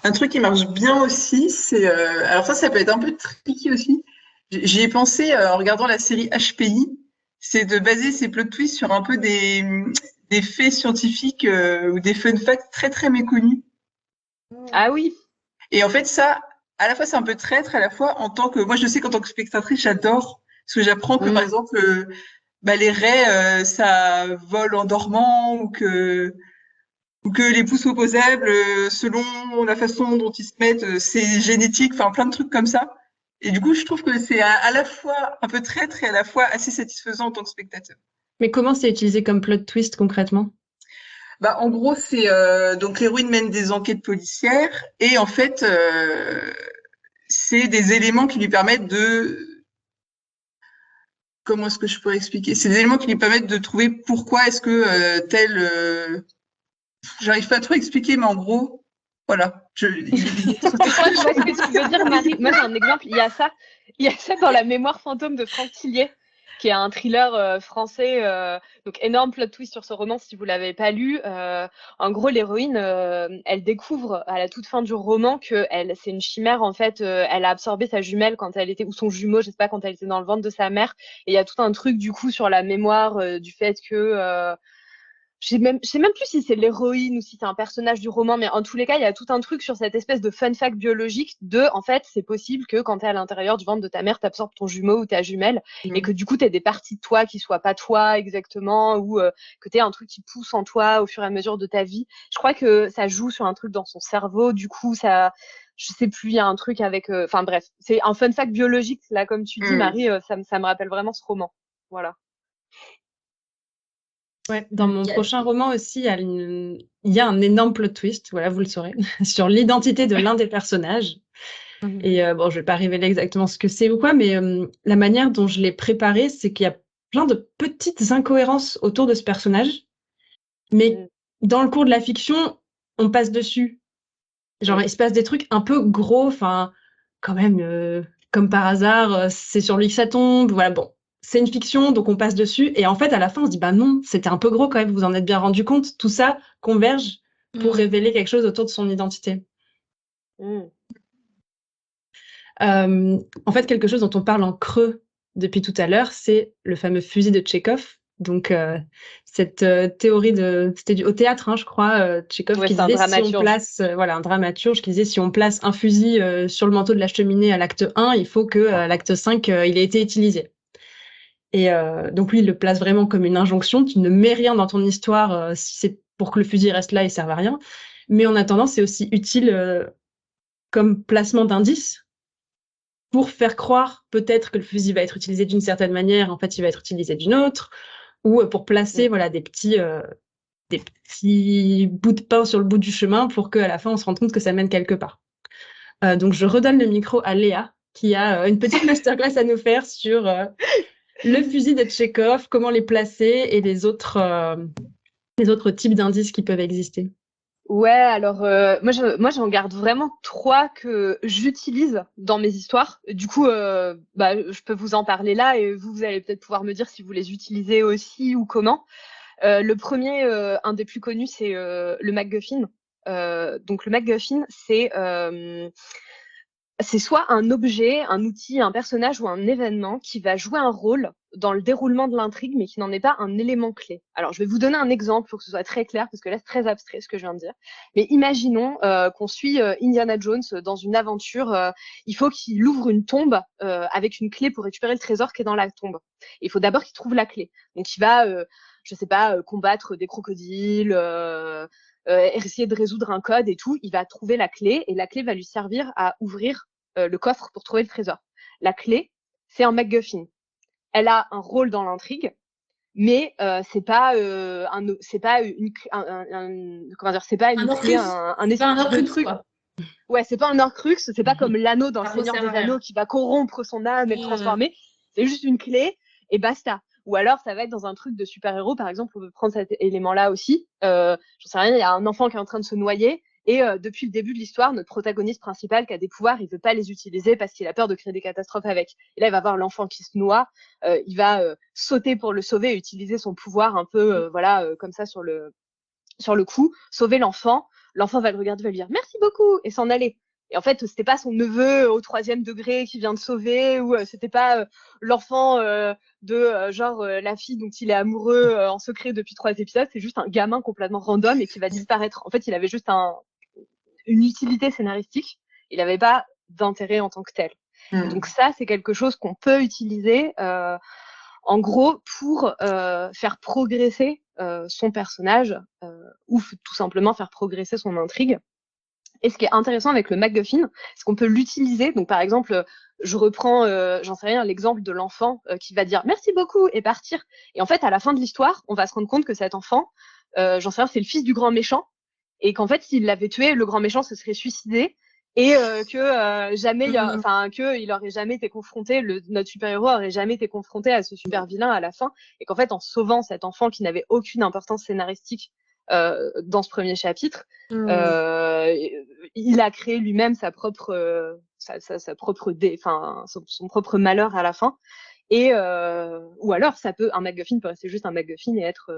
Un truc qui marche bien aussi, c'est... alors ça peut être un peu tricky aussi. J'y ai pensé en regardant la série HPI. C'est de baser ses plot twists sur un peu des faits scientifiques ou des fun facts très, très méconnus. Ah oui. Et en fait, ça, à la fois, c'est un peu traître, à la fois, en tant que... Moi, je sais qu'en tant que spectatrice, j'adore. Parce que j'apprends que, par exemple, les raies, ça vole en dormant ou que les pouces opposables, selon la façon dont ils se mettent, c'est génétique, enfin plein de trucs comme ça. Et du coup, je trouve que c'est à la fois un peu traître et à la fois assez satisfaisant en tant que spectateur. Mais comment c'est utilisé comme plot twist concrètement ? En gros, c'est donc l'héroïne mène des enquêtes policières et en fait, c'est des éléments qui lui permettent de... Comment est-ce que je pourrais expliquer ? C'est des éléments qui lui permettent de trouver pourquoi est-ce que tel... J'arrive pas à trop expliquer, mais en gros, voilà. Je vois ce que tu veux dire, Marie. Moi, j'ai un exemple. Il y a ça dans La Mémoire fantôme de Franck Tillier, qui est un thriller français. Donc, énorme plot twist sur ce roman si vous l'avez pas lu. En gros, l'héroïne, elle découvre à la toute fin du roman que c'est une chimère. En fait, elle a absorbé sa jumelle quand elle était, ou son jumeau, je sais pas, quand elle était dans le ventre de sa mère. Et il y a tout un truc du coup sur la mémoire du fait que je sais même plus si c'est l'héroïne ou si c'est un personnage du roman, mais en tous les cas, il y a tout un truc sur cette espèce de fun fact biologique en fait, c'est possible que quand t'es à l'intérieur du ventre de ta mère, t'absorbes ton jumeau ou ta jumelle, et que du coup, t'aies des parties de toi qui soient pas toi exactement, ou que t'aies un truc qui pousse en toi au fur et à mesure de ta vie. Je crois que ça joue sur un truc dans son cerveau, du coup, ça... Je sais plus, il y a un truc avec... Enfin bref, c'est un fun fact biologique, là, comme tu dis, Marie, ça me rappelle vraiment ce roman. Voilà. Ouais, dans mon prochain roman aussi, il y a un énorme plot twist, voilà, vous le saurez, sur l'identité de l'un des personnages. Et je vais pas révéler exactement ce que c'est ou quoi, mais la manière dont je l'ai préparé, c'est qu'il y a plein de petites incohérences autour de ce personnage, mais dans le cours de la fiction, on passe dessus. Genre, il se passe des trucs un peu gros, enfin, quand même, comme par hasard, c'est sur lui que ça tombe, voilà, bon. C'est une fiction, donc on passe dessus. Et en fait, à la fin, on se dit, non, c'était un peu gros quand même, vous en êtes bien rendu compte. Tout ça converge pour révéler quelque chose autour de son identité. En fait, quelque chose dont on parle en creux depuis tout à l'heure, c'est le fameux fusil de Tchekhov. Donc, cette théorie c'était au théâtre, je crois, Tchekhov qui disait si on place, un dramaturge qui disait si on place un fusil sur le manteau de la cheminée à l'acte 1, il faut que à l'acte 5, il ait été utilisé. Et donc lui, il le place vraiment comme une injonction. Tu ne mets rien dans ton histoire si c'est pour que le fusil reste là et serve à rien. Mais en attendant, c'est aussi utile comme placement d'indice pour faire croire peut-être que le fusil va être utilisé d'une certaine manière, en fait, il va être utilisé d'une autre, ou pour placer des petits bouts de pain sur le bout du chemin pour qu'à la fin, on se rende compte que ça mène quelque part. Donc, je redonne le micro à Léa, qui a une petite masterclass à nous faire sur le fusil de Tchekhov, comment les placer et les autres types d'indices qui peuvent exister. Ouais, alors moi j'en garde vraiment 3 que j'utilise dans mes histoires. Du coup, je peux vous en parler là et vous allez peut-être pouvoir me dire si vous les utilisez aussi ou comment. Le premier, un des plus connus, c'est le MacGuffin. Donc le MacGuffin, c'est c'est soit un objet, un outil, un personnage ou un événement qui va jouer un rôle dans le déroulement de l'intrigue, mais qui n'en est pas un élément clé. Alors, je vais vous donner un exemple pour que ce soit très clair, parce que là, c'est très abstrait ce que je viens de dire. Mais imaginons qu'on suit Indiana Jones dans une aventure. Il faut qu'il ouvre une tombe avec une clé pour récupérer le trésor qui est dans la tombe. Et il faut d'abord qu'il trouve la clé. Donc, il va, je sais pas, combattre des crocodiles, essayer de résoudre un code et tout. Il va trouver la clé, et la clé va lui servir à ouvrir le coffre pour trouver le trésor. La clé, c'est un MacGuffin. Elle a un rôle dans l'intrigue, mais c'est pas une comment dire, c'est pas une clé, un espèce de truc. Quoi. Ouais, c'est pas un Horcrux, c'est pas comme l'anneau dans le Seigneur des Anneaux qui va corrompre son âme et le transformer. C'est juste une clé et basta. Ou alors ça va être dans un truc de super-héros, par exemple, on peut prendre cet élément-là aussi. J'en sais rien, il y a un enfant qui est en train de se noyer. Et depuis le début de l'histoire, notre protagoniste principal qui a des pouvoirs, il veut pas les utiliser parce qu'il a peur de créer des catastrophes avec. Et là, il va voir l'enfant qui se noie, il va sauter pour le sauver et utiliser son pouvoir un peu, comme ça sur le coup, sauver l'enfant. L'enfant va le regarder, va lui dire merci beaucoup et s'en aller. Et en fait, c'était pas son neveu au 3e degré qui vient de sauver, ou c'était pas l'enfant la fille dont il est amoureux en secret depuis 3 épisodes. C'est juste un gamin complètement random et qui va disparaître. En fait, il avait juste une utilité scénaristique. Il n'avait pas d'intérêt en tant que tel. Donc ça, c'est quelque chose qu'on peut utiliser en gros pour faire progresser son personnage ou tout simplement faire progresser son intrigue. Et ce qui est intéressant avec le MacGuffin, c'est qu'on peut l'utiliser. Donc par exemple, je reprends, j'en sais rien, l'exemple de l'enfant qui va dire merci beaucoup et partir. Et en fait, à la fin de l'histoire, on va se rendre compte que cet enfant, j'en sais rien, c'est le fils du grand méchant. Et qu'en fait, s'il l'avait tué, le grand méchant se serait suicidé. Et qu'il aurait jamais été confronté, notre super-héros aurait jamais été confronté à ce super vilain à la fin. Et qu'en fait, en sauvant cet enfant qui n'avait aucune importance scénaristique dans ce premier chapitre, il a créé lui-même son propre malheur à la fin. Et ou alors un MacGuffin peut rester juste un MacGuffin et être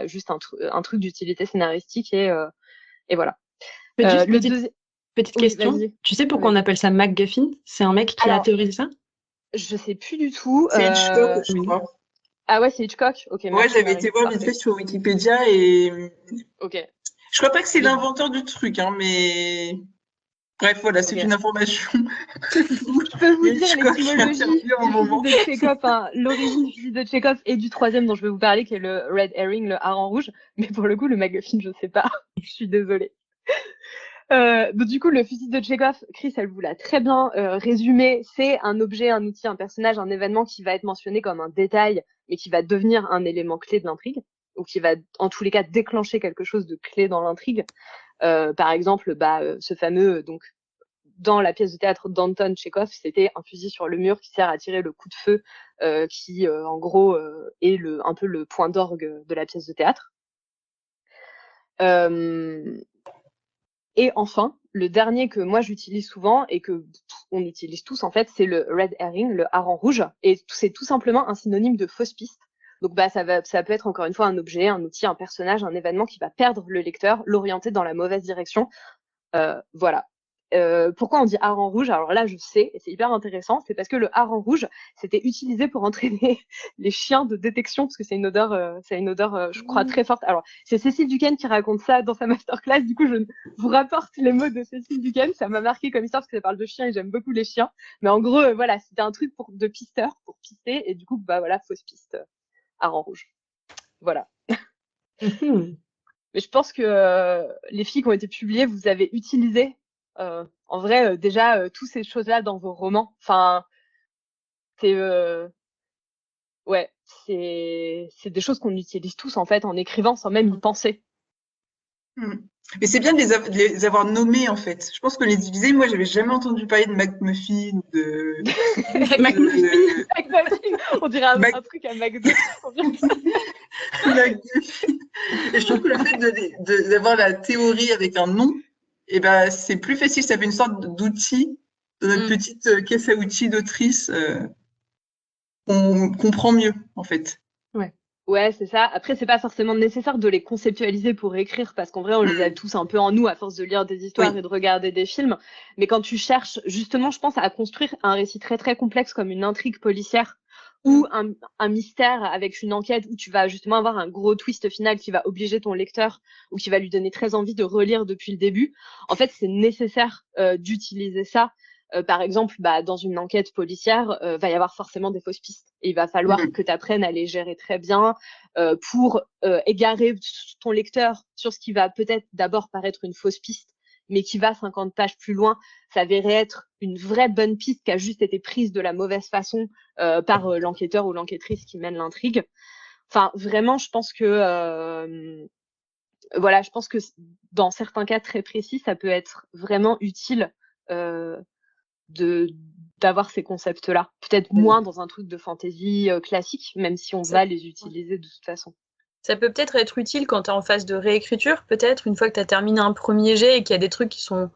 juste un truc d'utilité scénaristique et voilà. Petite question, vas-y. Tu sais pourquoi on appelle ça MacGuffin? C'est un mec qui a théorisé ça? Je sais plus du tout. C'est Hitchcock, je crois. Ah ouais, c'est Hitchcock. Ok. Ouais, j'avais été voir vite fait sur Wikipédia et. Ok. Je crois pas que c'est l'inventeur du truc, hein, mais. Bref, voilà, c'est une information. Je peux vous dire l'étymologie de Tchekhov, l'origine du fusil de Tchekhov et du 3e dont je vais vous parler, qui est le Red Herring, le hareng rouge. Mais pour le coup, le MacGuffin, je sais pas. Je suis désolée. Donc du coup, le fusil de Tchekhov, Chris, elle vous l'a très bien résumé. C'est un objet, un outil, un personnage, un événement qui va être mentionné comme un détail, mais qui va devenir un élément clé de l'intrigue, ou qui va, en tous les cas, déclencher quelque chose de clé dans l'intrigue. Par exemple, ce fameux, donc, dans la pièce de théâtre d'Anton Tchekhov, c'était un fusil sur le mur qui sert à tirer le coup de feu, qui, en gros, est un peu le point d'orgue de la pièce de théâtre. Et enfin, le dernier que moi j'utilise souvent et que on utilise tous en fait, c'est le Red Herring, le hareng rouge. Et c'est tout simplement un synonyme de fausse piste. Donc ça peut être encore une fois un objet, un outil, un personnage, un événement qui va perdre le lecteur, l'orienter dans la mauvaise direction. Voilà. Pourquoi on dit hareng rouge? Alors là, je sais, et c'est hyper intéressant, c'est parce que le hareng rouge, c'était utilisé pour entraîner les chiens de détection, parce que c'est une odeur, je crois, très forte. Alors, c'est Cécile Duquesne qui raconte ça dans sa masterclass, du coup, je vous rapporte les mots de Cécile Duquesne, ça m'a marqué comme histoire, parce que ça parle de chiens, et j'aime beaucoup les chiens. Mais en gros, voilà, c'était un truc de pisteur, pour pister, et du coup, voilà, fausse piste, hareng rouge. Voilà. Mais je pense que les filles qui ont été publiées, vous avez utilisé en vrai, déjà, toutes ces choses-là dans vos romans, enfin, c'est des choses qu'on utilise tous en fait en écrivant sans même y penser. Mais c'est bien de les avoir nommés en fait. Je pense que les utiliser, moi, j'avais jamais entendu parler de McMuffin ou de. McMuffin. On dirait un truc à McDo. McMuffin. Et je trouve que le fait d'avoir la théorie avec un nom, et ben, c'est plus facile, ça fait une sorte d'outil de notre petite caisse à outils d'autrice qu'on comprend mieux, en fait. Ouais. Ouais, c'est ça. Après, c'est pas forcément nécessaire de les conceptualiser pour écrire, parce qu'en vrai, on les a tous un peu en nous à force de lire des histoires Oui. et de regarder des films. Mais quand tu cherches, justement, je pense à construire un récit très très complexe comme une intrigue policière ou un mystère avec une enquête où tu vas justement avoir un gros twist final qui va obliger ton lecteur ou qui va lui donner très envie de relire depuis le début. En fait, c'est nécessaire d'utiliser ça. Par exemple, dans une enquête policière, va y avoir forcément des fausses pistes. Et il va falloir que tu apprennes à les gérer très bien pour égarer ton lecteur sur ce qui va peut-être d'abord paraître une fausse piste, mais qui va 50 pages plus loin s'avérer être une vraie bonne piste qui a juste été prise de la mauvaise façon par l'enquêteur ou l'enquêtrice qui mène l'intrigue. Enfin, vraiment, je pense que voilà, je pense que dans certains cas très précis, ça peut être vraiment utile d'avoir ces concepts-là. Peut-être moins dans un truc de fantasy classique, même si on va les utiliser de toute façon. Ça peut peut-être être utile quand tu es en phase de réécriture, peut-être, une fois que tu as terminé un premier jet et qu'il y a des trucs qui sont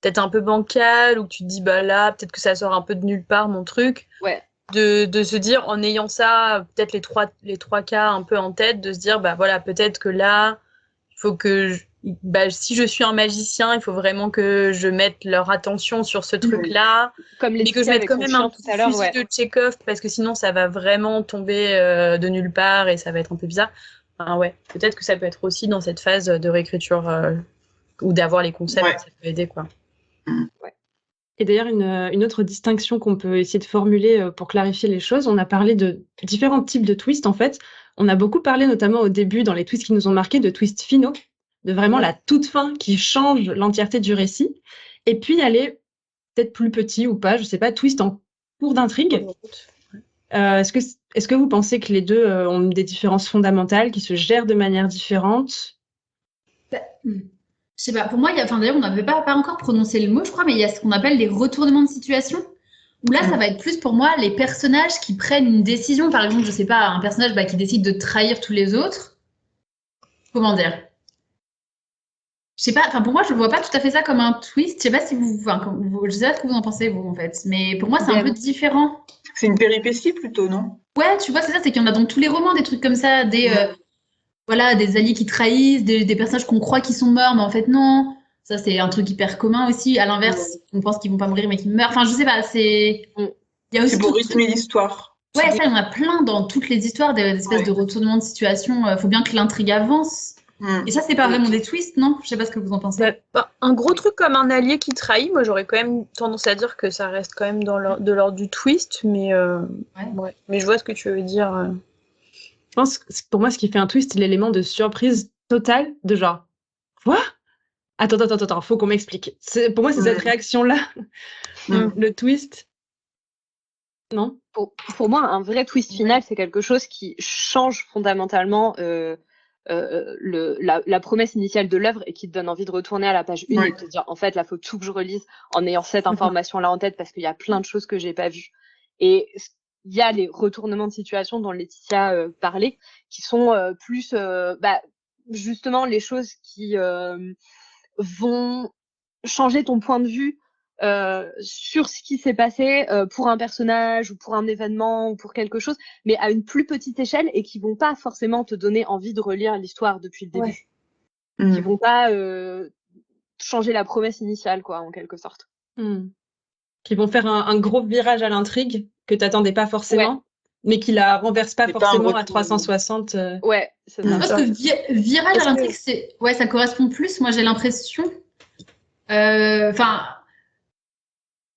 peut-être un peu bancals, ou que tu te dis, là, peut-être que ça sort un peu de nulle part, mon truc. Ouais. De se dire, en ayant ça, peut-être les trois cas un peu en tête, de se dire, voilà, peut-être que là, il faut que si je suis un magicien, il faut vraiment que je mette leur attention sur ce truc-là. Comme mais que je mette quand même un petit fusil de Tchekhov, parce que sinon ça va vraiment tomber de nulle part et ça va être un peu bizarre. Enfin, ouais, peut-être que ça peut être aussi dans cette phase de réécriture ou d'avoir les concepts, ça peut aider, quoi. Ouais. Et d'ailleurs, une autre distinction qu'on peut essayer de formuler pour clarifier les choses, on a parlé de différents types de twists, en fait. On a beaucoup parlé, notamment au début, dans les twists qui nous ont marqués, de twists finaux, de vraiment la toute fin qui change l'entièreté du récit. Et puis, il y a les peut-être plus petits ou pas, je sais pas, twist en cours d'intrigue. Est-ce que vous pensez que les deux ont des différences fondamentales, qui se gèrent de manière différente? Je sais pas, pour moi, d'ailleurs, on n'avait pas encore prononcé le mot, je crois, mais il y a ce qu'on appelle les retournements de situation, où là, ça va être plus pour moi les personnages qui prennent une décision. Par exemple, je sais pas, un personnage qui décide de trahir tous les autres. Comment dire? Je sais pas, pour moi, je vois pas tout à fait ça comme un twist. Je sais pas si je sais pas ce que vous en pensez, vous, en fait. Mais pour moi, c'est un peu différent. C'est une péripétie plutôt, non? Ouais, tu vois, c'est ça, c'est qu'il y en a dans tous les romans des trucs comme ça, des alliés qui trahissent, des personnages qu'on croit qu'ils sont morts, mais en fait, non. Ça, c'est un truc hyper commun aussi. À l'inverse, on pense qu'ils vont pas mourir, mais qu'ils meurent. Enfin, je sais pas, c'est. Il y a aussi c'est pour rythmer l'histoire. Ouais, ça, il y en a plein dans toutes les histoires, des espèces de retournements de situation. Faut bien que l'intrigue avance. Et ça, c'est pas vraiment des twists, non? Je sais pas ce que vous en pensez. Un gros truc comme un allié qui trahit, moi j'aurais quand même tendance à dire que ça reste quand même de l'ordre du twist, mais mais je vois ce que tu veux dire. Je pense que pour moi, ce qui fait un twist, c'est l'élément de surprise totale, de genre, quoi? Attends, faut qu'on m'explique. Pour moi, c'est cette réaction-là, le twist. Non? Pour moi, un vrai twist final, c'est quelque chose qui change fondamentalement la promesse initiale de l'œuvre et qui te donne envie de retourner à la page 1 et de te dire, en fait, là, faut tout que je relise en ayant cette information-là en tête parce qu'il y a plein de choses que j'ai pas vues. Et il y a les retournements de situation dont Laetitia parlait, qui sont plus justement les choses qui vont changer ton point de vue sur ce qui s'est passé pour un personnage ou pour un événement ou pour quelque chose, mais à une plus petite échelle et qui vont pas forcément te donner envie de relire l'histoire depuis le début. Qui vont pas changer la promesse initiale, quoi, en quelque sorte. Qui vont faire un gros virage à l'intrigue que t'attendais pas forcément, mais qui la renverse pas forcément à 360. Ouais, c'est ça. Parce que virage à l'intrigue, ça correspond plus, moi j'ai l'impression.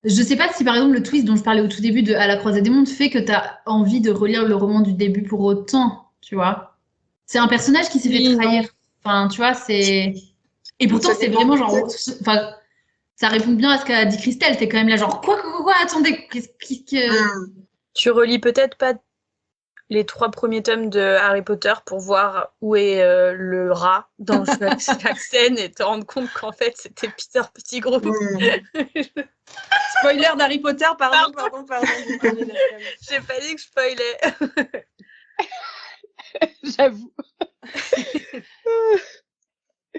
Je sais pas si par exemple le twist dont je parlais au tout début de À la croisée des mondes fait que t'as envie de relire le roman du début pour autant, tu vois. C'est un personnage qui s'est fait trahir. Enfin, tu vois, c'est. Et pourtant, c'est vraiment genre. Enfin, ça répond bien à ce qu'a dit Christelle. T'es quand même là, genre, quoi, attendez, qu'est-ce que. Tu relis peut-être pas les 3 premiers tomes de Harry Potter pour voir où est le rat dans chaque scène et te rendre compte qu'en fait, c'était Peter Pettigrew. Spoiler d'Harry Potter, pardon. J'ai pas dit que je spoilais. J'avoue.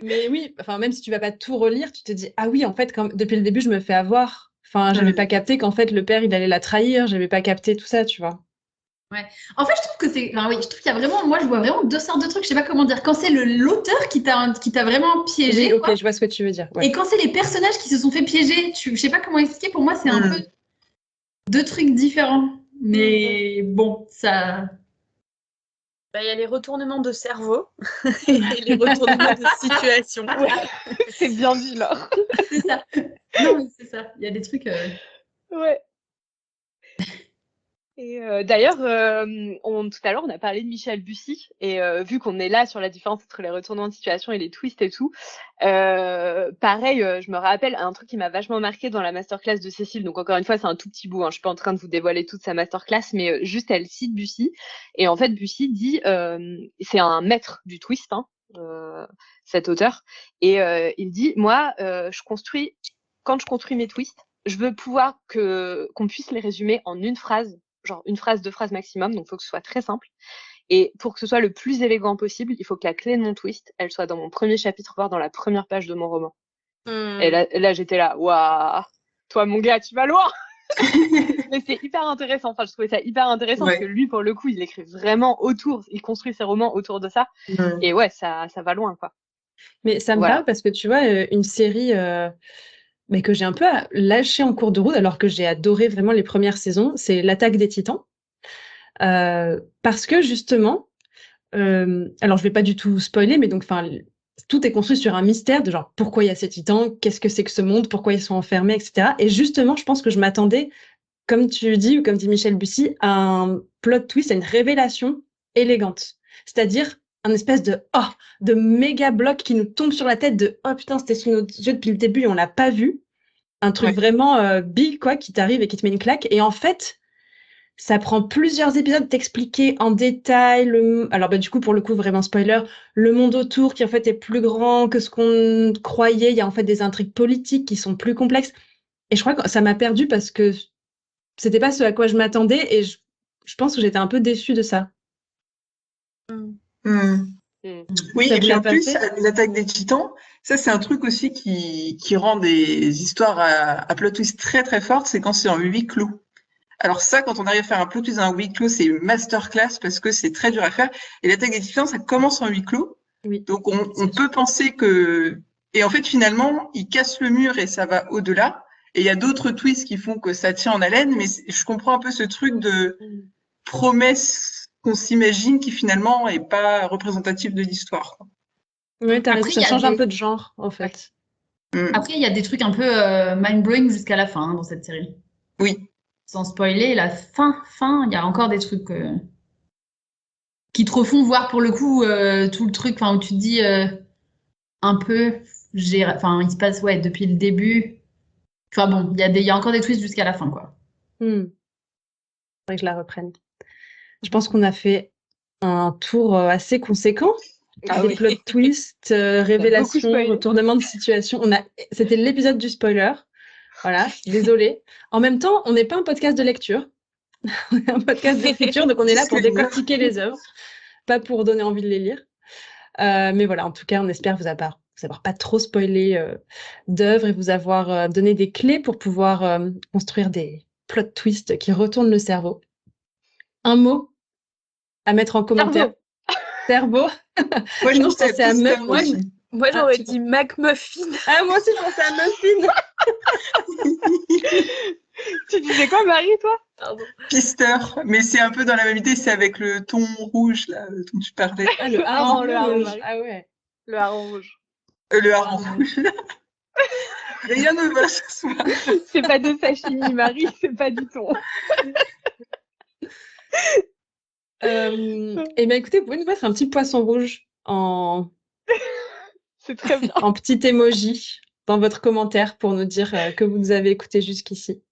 Mais oui, même si tu vas pas tout relire, tu te dis, ah oui, en fait, depuis le début, je me fais avoir. J'avais pas capté qu'en fait, le père, il allait la trahir, j'avais pas capté tout ça, tu vois. En fait, je trouve que c'est. Enfin, oui, je trouve qu'il y a vraiment. Moi, je vois vraiment deux sortes de trucs. Je sais pas comment dire. Quand c'est l'auteur qui t'a vraiment piégé. Oui, quoi. ok, je vois ce que tu veux dire. Ouais. Et quand c'est les personnages qui se sont fait piéger, je sais pas comment expliquer. Pour moi, c'est un peu deux trucs différents. Mais bon, ça. Il y a les retournements de cerveau et les retournements de situation. C'est bien dit, là. C'est ça. Non, mais c'est ça. Il y a des trucs. Ouais. Et d'ailleurs, tout à l'heure, on a parlé de Michel Bussy, et vu qu'on est là sur la différence entre les retournements de situation et les twists et tout, pareil, je me rappelle un truc qui m'a vachement marqué dans la masterclass de Cécile. Donc encore une fois, c'est un tout petit bout, hein, je suis pas en train de vous dévoiler toute sa masterclass, mais juste elle cite Bussy, et en fait Bussy dit, c'est un maître du twist, hein, cet auteur, et il dit, moi, quand je construis mes twists, je veux pouvoir qu'on puisse les résumer en une phrase, genre une phrase, 2 phrases maximum, donc il faut que ce soit très simple. Et pour que ce soit le plus élégant possible, il faut que la clé de mon twist, elle soit dans mon premier chapitre, voire dans la première page de mon roman. Et là j'étais là, waouh, toi mon gars, tu vas loin. Mais c'est hyper intéressant, enfin je trouvais ça hyper intéressant parce que lui, pour le coup, il écrit vraiment autour, il construit ses romans autour de ça. Et ouais, ça va loin, quoi. Mais ça me parle parce que tu vois, une série... mais que j'ai un peu lâché en cours de route, alors que j'ai adoré vraiment les premières saisons, c'est l'Attaque des Titans. Parce que justement, alors je vais pas du tout spoiler, mais donc, tout est construit sur un mystère de genre pourquoi il y a ces titans, qu'est-ce que c'est que ce monde, pourquoi ils sont enfermés, etc. Et justement, je pense que je m'attendais, comme tu dis, ou comme dit Michel Bussy, à un plot twist, à une révélation élégante. C'est-à-dire un espèce de méga bloc qui nous tombe sur la tête de oh putain, c'était sous nos yeux depuis le début et on l'a pas vu. Un truc vraiment big, quoi, qui t'arrive et qui te met une claque. Et en fait, ça prend plusieurs épisodes de t'expliquer en détail alors du coup, pour le coup, vraiment spoiler, le monde autour qui en fait est plus grand que ce qu'on croyait. Il y a en fait des intrigues politiques qui sont plus complexes. Et je crois que ça m'a perdu parce que c'était pas ce à quoi je m'attendais et je pense que j'étais un peu déçue de ça. Oui, et puis en plus, l'Attaque des Titans, ça c'est un truc aussi qui rend des histoires à plot twist très très fortes, c'est quand c'est en huis clos. Alors ça, quand on arrive à faire un plot twist en huis clos, c'est une masterclass parce que c'est très dur à faire. Et l'Attaque des Titans, ça commence en huis clos. Oui. Donc on peut penser que... Et en fait, finalement, il casse le mur et ça va au-delà. Et il y a d'autres twists qui font que ça tient en haleine, mais je comprends un peu ce truc de promesse qu'on s'imagine qui finalement est pas représentatif de l'histoire. Oui, t'as raison, ça change un peu de genre, en fait. Après, il y a des trucs un peu mind-blowing jusqu'à la fin dans cette série. Oui. Sans spoiler, la fin, il y a encore des trucs qui te refont voir pour le coup tout le truc, où tu te dis un peu, il se passe depuis le début. Enfin bon, il y a encore des twists jusqu'à la fin, quoi. Faudrait que je la reprenne. Je pense qu'on a fait un tour assez conséquent. Des plot twists, révélations, retournements de situation. C'était l'épisode du spoiler. Voilà, désolée. En même temps, on n'est pas un podcast de lecture. On est un podcast d'écriture, donc on est là pour décortiquer les œuvres, pas pour donner envie de les lire. Mais voilà, en tout cas, on espère vous avoir pas trop spoilé d'œuvres et vous avoir donné des clés pour pouvoir construire des plot twists qui retournent le cerveau. Un mot à mettre en commentaire. Cerveau. Moi, je pensais à Muffin. Moi, j'aurais dit McMuffin. Ah, moi aussi, je pensais à Muffin. Tu disais quoi, Marie, toi? Pardon. Pister, mais c'est un peu dans la même idée, c'est avec le thon rouge, là, dont tu parlais. Ah, le hareng rouge. Ah ouais. Le hareng rouge. Le hareng rouge. Rien ne va ce soir. C'est pas de sashimi, Marie, c'est pas du thon. Et bien écoutez, vous pouvez nous mettre un petit poisson rouge c'est très bien. en petit emoji dans votre commentaire pour nous dire que vous nous avez écouté jusqu'ici.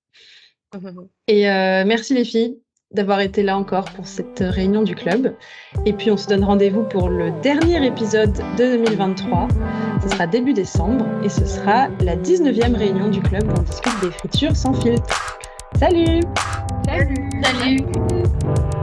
Et merci les filles d'avoir été là encore pour cette réunion du club. Et puis on se donne rendez-vous pour le dernier épisode de 2023. Ce sera début décembre et ce sera la 19e réunion du club où on discute d'écriture sans filtre. Salut! Salut! Salut!